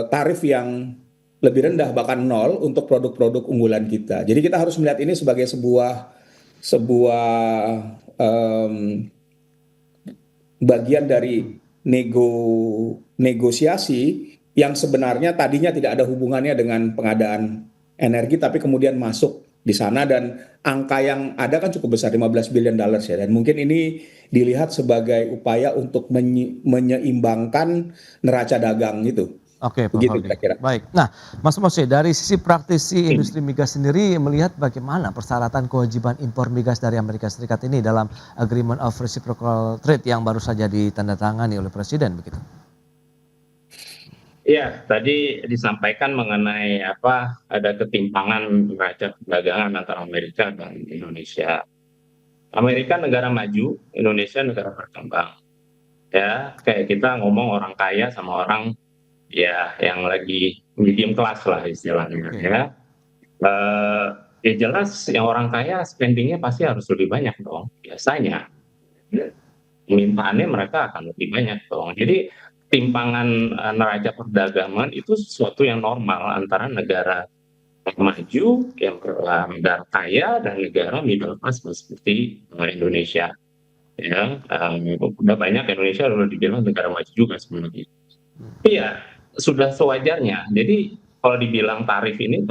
tarif yang lebih rendah bahkan nol untuk produk-produk unggulan kita. Jadi kita harus melihat ini sebagai sebuah bagian dari negosiasi yang sebenarnya tadinya tidak ada hubungannya dengan pengadaan energi, tapi kemudian masuk di sana, dan angka yang ada kan cukup besar, 15 billion dollars ya, dan mungkin ini dilihat sebagai upaya untuk menyeimbangkan neraca dagang itu. Oke, Pak Begitu Faldi. kira-kira. Baik. Nah, Mas Mose, dari sisi praktisi industri migas sendiri melihat bagaimana persyaratan kewajiban impor migas dari Amerika Serikat ini dalam Agreement of Reciprocal Trade yang baru saja ditandatangani oleh Presiden begitu? Iya, tadi disampaikan mengenai ada ketimpangan neraca perdagangan antara Amerika dan Indonesia. Amerika negara maju, Indonesia negara berkembang. Ya, kayak kita ngomong orang kaya sama orang ya yang lagi medium class lah istilahnya ya. Ya jelas yang orang kaya spendingnya pasti harus lebih banyak dong biasanya. Permintaannya mereka akan lebih banyak dong. Jadi timpangan neraca perdagangan itu sesuatu yang normal antara negara maju yang negara kaya dan negara middle class seperti Indonesia. Ya, udah banyak Indonesia udah dibilang negara maju juga sebenarnya. Iya, sudah sewajarnya. Jadi kalau dibilang tarif ini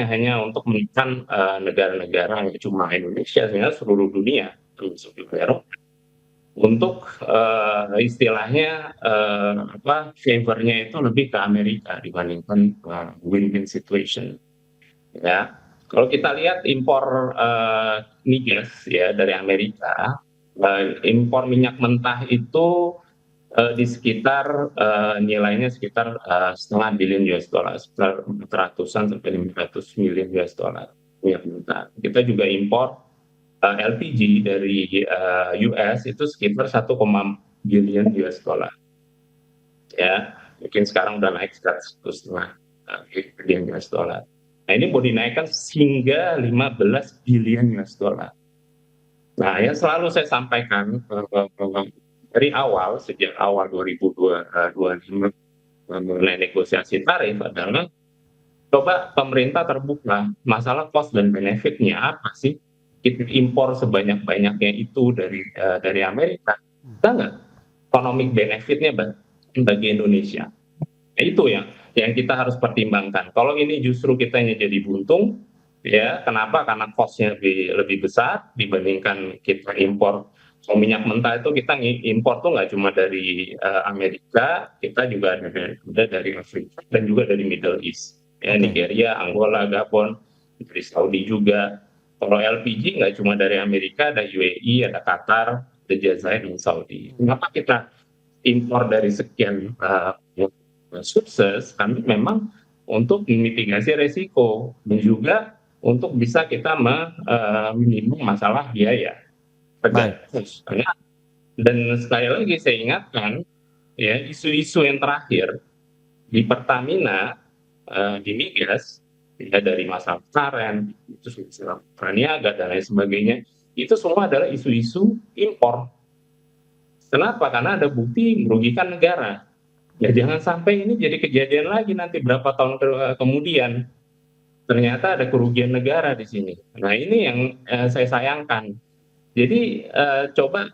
hanya untuk menekan negara-negara yang cuma Indonesia, sebenarnya seluruh dunia, termasuk juga Eropa. Untuk istilahnya favornya itu lebih ke Amerika dibandingkan win-win situation. Ya, kalau kita lihat impor migas ya dari Amerika, impor minyak mentah itu di sekitar nilainya sekitar setengah billion US dollar, sekitar 400-an sampai 500 million US dollar minyak mentah. Kita juga impor LPG dari US itu sekitar 1, billion US dollar. Ya, mungkin sekarang udah naik sekitar 1,5 billion US dollar. Nah, ini mau dinaikkan hingga 15 billion US dollar. Nah, yang selalu saya sampaikan dari awal, sejak awal 2025 mengenai negosiasi tarif adalah coba pemerintah terbuka masalah cost dan benefitnya apa sih kita impor sebanyak-banyaknya itu dari Amerika, kita nggak economic benefitnya bagi Indonesia. Nah, itu yang kita harus pertimbangkan. Kalau ini justru kitanya jadi buntung, ya kenapa? Karena cost-nya lebih besar dibandingkan kita impor. Kalau minyak mentah itu kita impor tuh nggak cuma dari Amerika, kita juga ada dari Afrika dan juga dari Middle East, ya Nigeria, Angola, Gabon, dari Saudi juga. Kalau LPG nggak cuma dari Amerika, ada UAE, ada Qatar, ada Jazair dan Saudi. Kenapa kita impor dari sekian sources? Kami memang untuk memitigasi resiko dan juga untuk bisa kita meminimum masalah biaya. Dan sekali lagi saya ingatkan ya, isu-isu yang terakhir di Pertamina di migas ya, dari masalah karen, itu masalah Praniaga dan lain sebagainya, itu semua adalah isu-isu impor. Kenapa? Karena ada bukti merugikan negara. Ya jangan sampai ini jadi kejadian lagi nanti berapa tahun kemudian ternyata ada kerugian negara di sini. Nah ini yang saya sayangkan. Jadi coba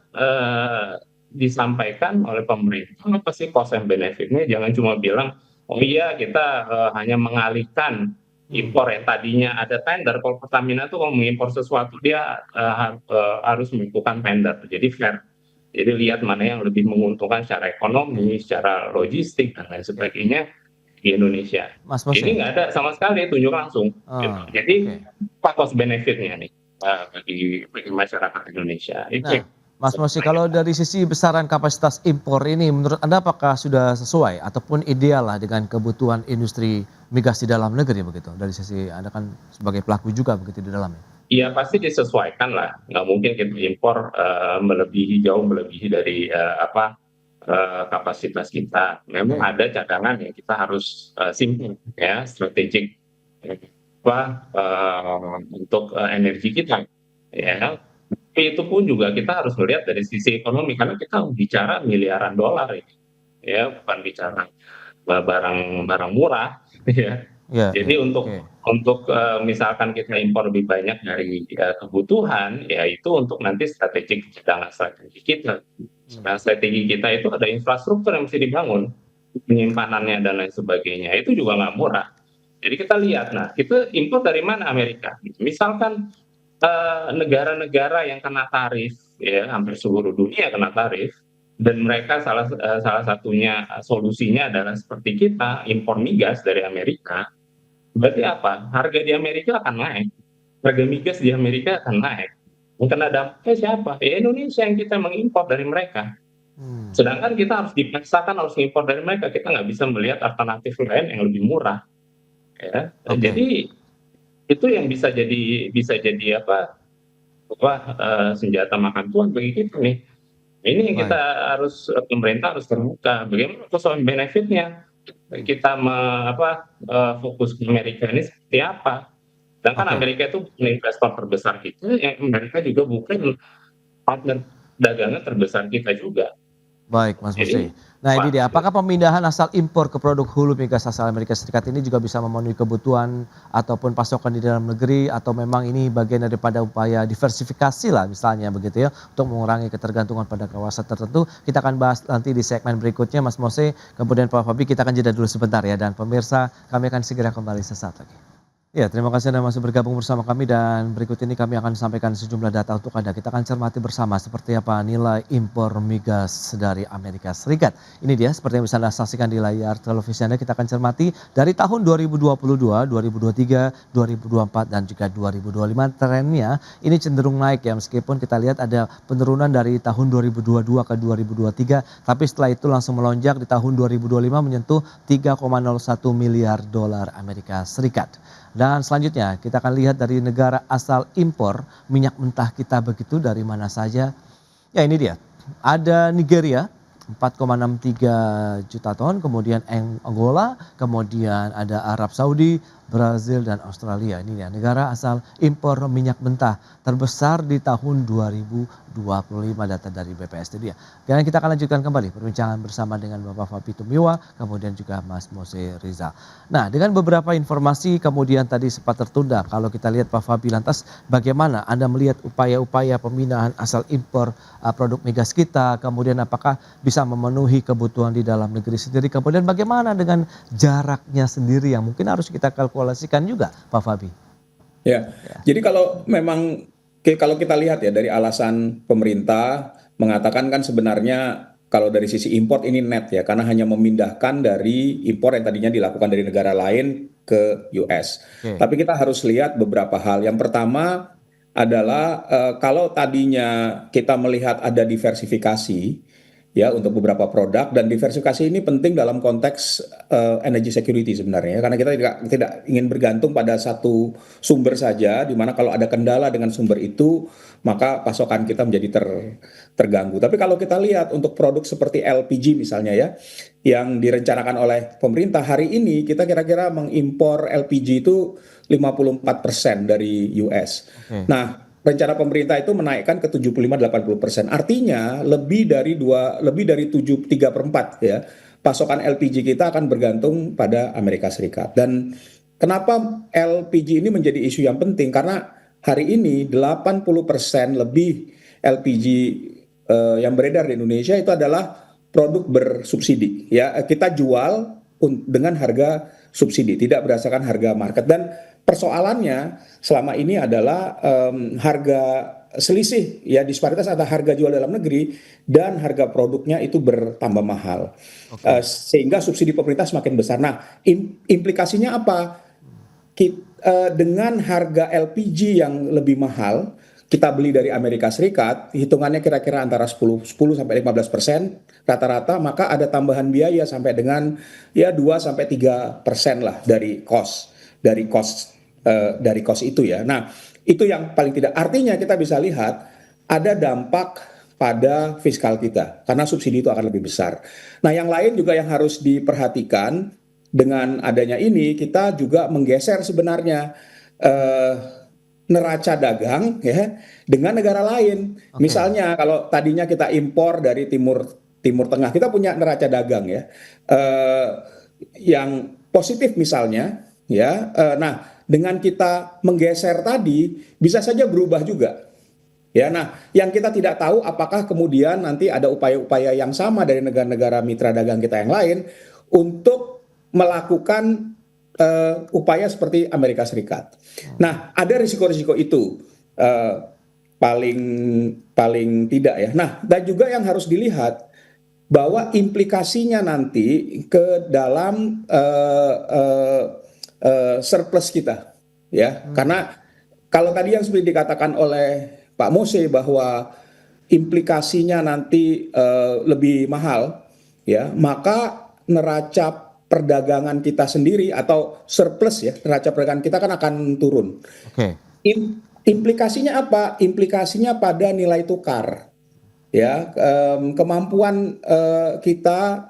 disampaikan oleh pemerintah apa sih cost and benefit-nya, jangan cuma bilang oh iya kita hanya mengalihkan impor yang tadinya ada tender. Kalau Pertamina tuh kalau mengimpor sesuatu dia harus melakukan tender, jadi fair Jadi lihat mana yang lebih menguntungkan secara ekonomi, secara logistik dan lain sebagainya di Indonesia. Mas Ini Mose. nggak ada sama sekali tunjuk langsung. Gitu. Jadi apa cost benefitnya nih bagi masyarakat Indonesia? Itu Mas Mose, kalau dari sisi besaran kapasitas impor ini, menurut Anda apakah sudah sesuai ataupun ideal lah dengan kebutuhan industri migas di dalam negeri begitu? Dari sisi Anda kan sebagai pelaku juga begitu di dalamnya. Iya pasti disesuaikan lah. Nggak mungkin kita impor jauh melebihi dari kapasitas kita. Memang ada cadangan yang kita harus simpan ya, strategik untuk energi kita. Ya. Tapi itu pun juga kita harus melihat dari sisi ekonomi karena kita bicara miliaran dolar ini, ya bukan bicara barang murah, ya. Jadi untuk misalkan kita impor lebih banyak dari kebutuhan, ya itu untuk nanti cadangan strategi kita. Nah, strategi kita itu ada infrastruktur yang mesti dibangun, penyimpanannya dan lain sebagainya. Itu juga nggak murah. Jadi kita lihat, nah kita impor dari mana Amerika? Misalkan negara-negara yang kena tarif, ya hampir seluruh dunia kena tarif, dan mereka salah satunya solusinya adalah seperti kita impor migas dari Amerika. Berarti apa? Harga di Amerika akan naik, harga migas di Amerika akan naik. Yang kena dampaknya siapa? Ya Indonesia yang kita mengimpor dari mereka. Sedangkan kita harus dipaksakan harus mengimpor dari mereka, kita nggak bisa melihat alternatif lain yang lebih murah. Ya. Jadi itu yang bisa jadi senjata makan tuan bagi kita nih. Ini yang kita pemerintah harus terbuka. Bagaimana cost benefitnya? Kita fokus ke Amerika ini seperti apa? Sedangkan Amerika itu bukan investor terbesar kita, yang Amerika juga bukan partner dagangan terbesar kita juga. Baik, Mas Mose. Nah ini dia, apakah pemindahan asal impor ke produk hulu migas asal Amerika Serikat ini juga bisa memenuhi kebutuhan ataupun pasokan di dalam negeri, atau memang ini bagian daripada upaya diversifikasi lah misalnya begitu ya, untuk mengurangi ketergantungan pada kawasan tertentu? Kita akan bahas nanti di segmen berikutnya Mas Mose, kemudian Pak Fabi, kita akan jeda dulu sebentar ya, dan pemirsa kami akan segera kembali sesaat lagi. Ya, terima kasih Anda masih bergabung bersama kami, dan berikut ini kami akan sampaikan sejumlah data untuk Anda. Kita akan cermati bersama seperti apa nilai impor migas dari Amerika Serikat. Ini dia seperti yang bisa Anda saksikan di layar televisi Anda. Kita akan cermati dari tahun 2022, 2023, 2024 dan juga 2025. Trennya ini cenderung naik ya, meskipun kita lihat ada penurunan dari tahun 2022 ke 2023, tapi setelah itu langsung melonjak di tahun 2025 menyentuh 3,01 miliar dolar Amerika Serikat. Dan selanjutnya kita akan lihat dari negara asal impor minyak mentah kita begitu dari mana saja. Ya ini dia, ada Nigeria 4,63 juta ton, kemudian Angola, kemudian ada Arab Saudi, Brazil dan Australia. Ini dia negara asal impor minyak mentah terbesar di tahun 2025 data dari BPS itu dia. Dan kita akan lanjutkan kembali perbincangan bersama dengan Bapak Fabi Tumiwa, kemudian juga Mas Mose Rizal. Nah, dengan beberapa informasi kemudian tadi sempat tertunda, kalau kita lihat Pak Fabi, lantas bagaimana Anda melihat upaya-upaya pemindahan asal impor produk migas kita, kemudian apakah bisa memenuhi kebutuhan di dalam negeri sendiri, kemudian bagaimana dengan jaraknya sendiri yang mungkin harus kita kalkulasikan juga Pak Fabi? Ya, jadi kalau kita lihat ya dari alasan pemerintah mengatakan kan sebenarnya kalau dari sisi import ini net ya, karena hanya memindahkan dari impor yang tadinya dilakukan dari negara lain ke US. Tapi kita harus lihat beberapa hal. Yang pertama adalah kalau tadinya kita melihat ada diversifikasi ya untuk beberapa produk, dan diversifikasi ini penting dalam konteks energy security sebenarnya, karena kita tidak ingin bergantung pada satu sumber saja, di mana kalau ada kendala dengan sumber itu maka pasokan kita menjadi terganggu. Tapi kalau kita lihat untuk produk seperti LPG misalnya ya, yang direncanakan oleh pemerintah hari ini, kita kira-kira mengimpor LPG itu 54% dari US. Nah, rencana pemerintah itu menaikkan ke 75-80%. Artinya lebih dari 3/4 ya, pasokan LPG kita akan bergantung pada Amerika Serikat. Dan kenapa LPG ini menjadi isu yang penting? Karena hari ini 80% lebih LPG yang beredar di Indonesia itu adalah produk bersubsidi. Ya, kita jual dengan harga subsidi, tidak berdasarkan harga market. Dan persoalannya selama ini adalah harga selisih ya, disparitas antara harga jual dalam negeri dan harga produknya itu bertambah mahal. Sehingga subsidi pemerintah semakin besar. Nah, implikasinya apa? Dengan harga LPG yang lebih mahal, kita beli dari Amerika Serikat, hitungannya kira-kira antara 10 sampai 15% rata-rata, maka ada tambahan biaya sampai dengan ya 2 sampai 3% lah dari cost itu ya. Nah, itu yang paling tidak, artinya kita bisa lihat ada dampak pada fiskal kita karena subsidi itu akan lebih besar. Nah, yang lain juga yang harus diperhatikan dengan adanya ini, kita juga menggeser sebenarnya neraca dagang ya dengan negara lain. Misalnya kalau tadinya kita impor dari Timur Tengah, kita punya neraca dagang ya yang positif misalnya ya. Nah, dengan kita menggeser tadi bisa saja berubah juga. Ya, nah, yang kita tidak tahu apakah kemudian nanti ada upaya-upaya yang sama dari negara-negara mitra dagang kita yang lain untuk melakukan upaya seperti Amerika Serikat. Nah, ada risiko-risiko itu paling tidak ya. Nah, dan juga yang harus dilihat bahwa implikasinya nanti ke dalam surplus kita, ya. Karena kalau tadi yang seperti dikatakan oleh Pak Mose bahwa implikasinya nanti lebih mahal, ya, maka neraca perdagangan kita sendiri atau surplus ya, neraca perdagangan kita kan akan turun. Implikasinya apa? Implikasinya pada nilai tukar, ya, kemampuan kita,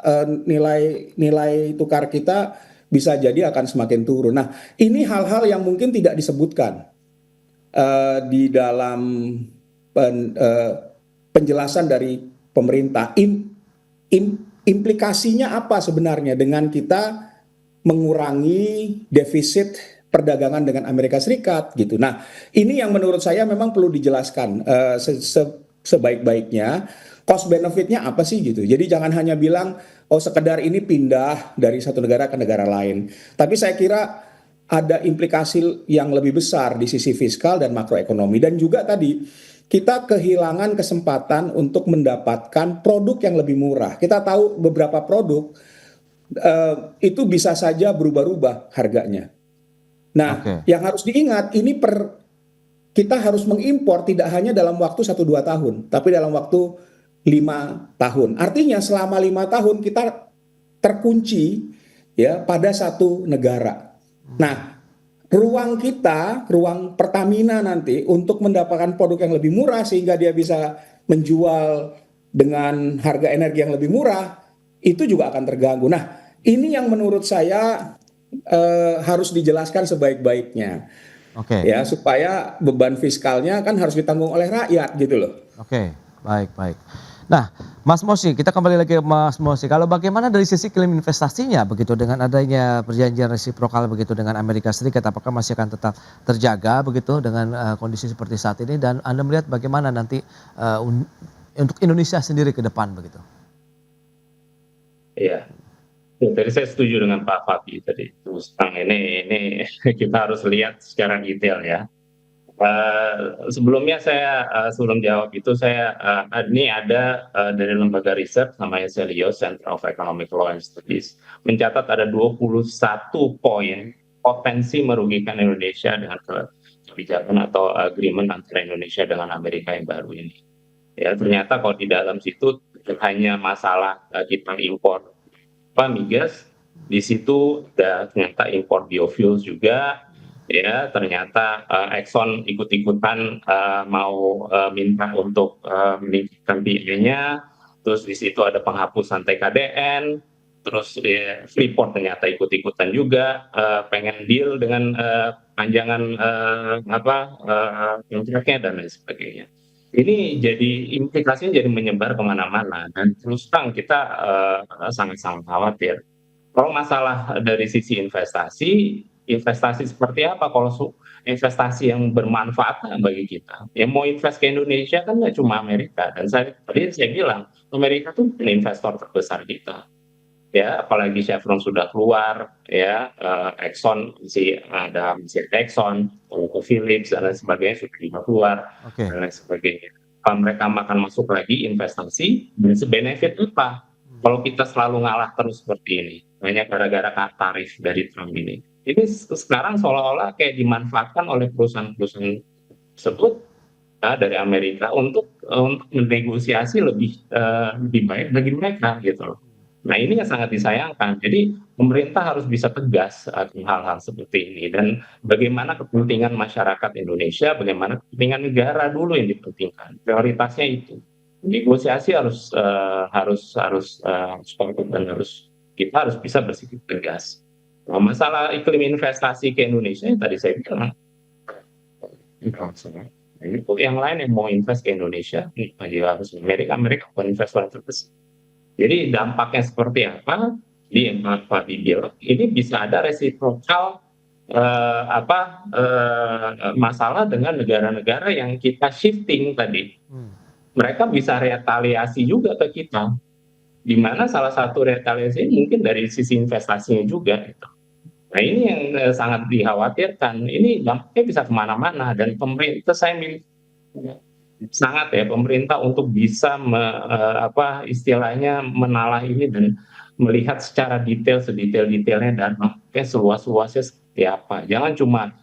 nilai tukar kita bisa jadi akan semakin turun. Nah, ini hal-hal yang mungkin tidak disebutkan di dalam penjelasan dari pemerintah. Implikasinya apa sebenarnya dengan kita mengurangi defisit perdagangan dengan Amerika Serikat gitu. Nah, ini yang menurut saya memang perlu dijelaskan sebaik-baiknya. Cost benefitnya apa sih gitu. Jadi jangan hanya bilang oh sekedar ini pindah dari satu negara ke negara lain. Tapi saya kira ada implikasi yang lebih besar di sisi fiskal dan makroekonomi. Dan juga tadi kita kehilangan kesempatan untuk mendapatkan produk yang lebih murah. Kita tahu beberapa produk itu bisa saja berubah-ubah harganya. Nah, yang harus diingat ini kita harus mengimpor tidak hanya dalam waktu 1-2 tahun, tapi dalam waktu 5 tahun. Artinya selama 5 tahun kita terkunci ya pada satu negara. Nah, ruang Pertamina nanti untuk mendapatkan produk yang lebih murah sehingga dia bisa menjual dengan harga energi yang lebih murah, itu juga akan terganggu. Nah, ini yang menurut saya harus dijelaskan sebaik-baiknya. Ya, supaya beban fiskalnya kan harus ditanggung oleh rakyat gitu loh. Baik. Nah, Mas Mosi, kita kembali lagi ke Mas Mosi. Kalau bagaimana dari sisi klaim investasinya begitu dengan adanya perjanjian resiprokal begitu dengan Amerika Serikat, apakah masih akan tetap terjaga begitu dengan kondisi seperti saat ini, dan Anda melihat bagaimana nanti untuk Indonesia sendiri ke depan begitu? Iya. Tadi saya setuju dengan Pak Fabi tadi. Terus ini kita harus lihat secara detail ya. Sebelumnya saya sebelum jawab itu ini ada dari lembaga riset namanya Celio Center of Economic Law and Studies mencatat ada 21 poin potensi merugikan Indonesia dengan kebijakan atau agreement antara Indonesia dengan Amerika yang baru ini. Ya, ternyata kalau di dalam situ hanya masalah kita impor migas, di situ ada ternyata impor biofuels juga. Ya, ternyata Exxon ikut-ikutan mau minta untuk meningkatkan biayanya. Terus di situ ada penghapusan TKDN. Terus Freeport ternyata ikut-ikutan juga pengen deal dengan panjangan kontraknya dan lain sebagainya. Ini jadi implikasinya jadi menyebar kemana-mana, dan terus terang kita sangat-sangat khawatir. Kalau masalah dari sisi investasi seperti apa? Kalau investasi yang bermanfaat bagi kita, yang mau invest ke Indonesia kan nggak cuma Amerika. Dan tadi saya bilang Amerika tuh investor terbesar kita. ya apalagi Chevron sudah keluar, ya Exxon masih ada Exxon, Philips dan lain sebagainya sudah juga keluar dan lain sebagainya. Kalau mereka akan masuk lagi investasi, dan sebenefit apa? Kalau kita selalu ngalah terus seperti ini, hanya gara-gara tarif dari Trump ini. Ini sekarang seolah-olah kayak dimanfaatkan oleh perusahaan-perusahaan tersebut dari Amerika untuk menegosiasi lebih baik bagi mereka gitu loh. Nah ini yang sangat disayangkan. Jadi pemerintah harus bisa tegas akan hal-hal seperti ini dan bagaimana kepentingan masyarakat Indonesia, bagaimana kepentingan negara dulu yang dipentingkan. Prioritasnya itu. Negosiasi harus konkret dan kita harus bisa bersikap tegas. Nah, masalah iklim investasi ke Indonesia yang tadi saya bilang, yang lain yang mau invest ke Indonesia, harus Amerika bukan investor terbesar. Jadi dampaknya seperti apa? Pak bilang, ini bisa ada resiprokal masalah dengan negara-negara yang kita shifting tadi. Mereka bisa retaliasi juga ke kita, di mana salah satu retaliasi mungkin dari sisi investasinya juga. Gitu. Nah ini yang sangat dikhawatirkan. Ini dampaknya bisa kemana-mana dan pemerintah sangat ya pemerintah untuk bisa istilahnya menalah ini dan melihat secara sedetail-detailnya dan dampaknya seluas-luasnya seperti apa. Jangan cuma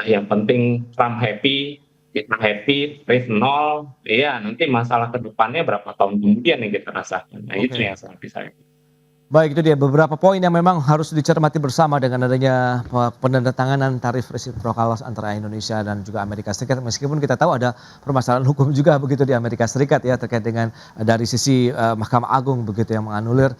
yang penting Trump happy, kita happy, rate 0, ya nanti masalah ke depannya berapa tahun kemudian yang kita rasakan. Nah itu yang sangat disayangkan. Baik, itu dia beberapa poin yang memang harus dicermati bersama dengan adanya penandatanganan tarif resiprokal antara Indonesia dan juga Amerika Serikat. Meskipun kita tahu ada permasalahan hukum juga begitu di Amerika Serikat ya terkait dengan dari sisi Mahkamah Agung begitu yang menganulir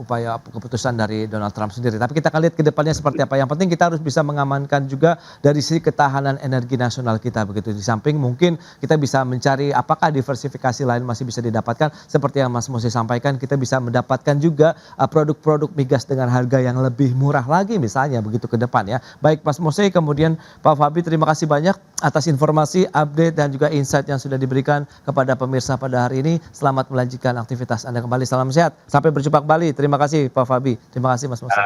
upaya keputusan dari Donald Trump sendiri. Tapi kita akan lihat ke depannya seperti apa. Yang penting kita harus bisa mengamankan juga dari sisi ketahanan energi nasional kita begitu. Di samping mungkin kita bisa mencari apakah diversifikasi lain masih bisa didapatkan seperti yang Mas Mose sampaikan, kita bisa mendapatkan juga produk-produk migas dengan harga yang lebih murah lagi misalnya begitu ke depan ya. Baik Mas Mose, kemudian Pak Fabi, terima kasih banyak atas informasi, update dan juga insight yang sudah diberikan kepada pemirsa pada hari ini. Selamat melanjutkan aktivitas Anda kembali, salam sehat. Sampai berjumpa kembali. Terima kasih Pak Fabi. Terima kasih Mas Mose.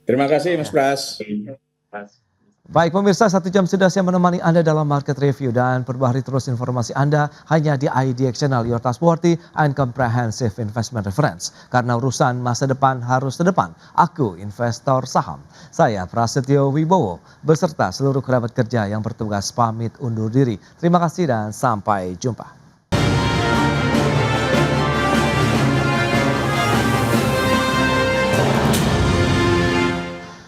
Terima kasih Mas Pras. Baik pemirsa, 1 jam sudah saya menemani Anda dalam Market Review dan perbaharui terus informasi Anda hanya di IDX Channel, your trustworthy and comprehensive investment reference. Karena urusan masa depan harus terdepan. Aku investor saham. Saya Prasetyo Wibowo beserta seluruh kerabat kerja yang bertugas pamit undur diri. Terima kasih dan sampai jumpa.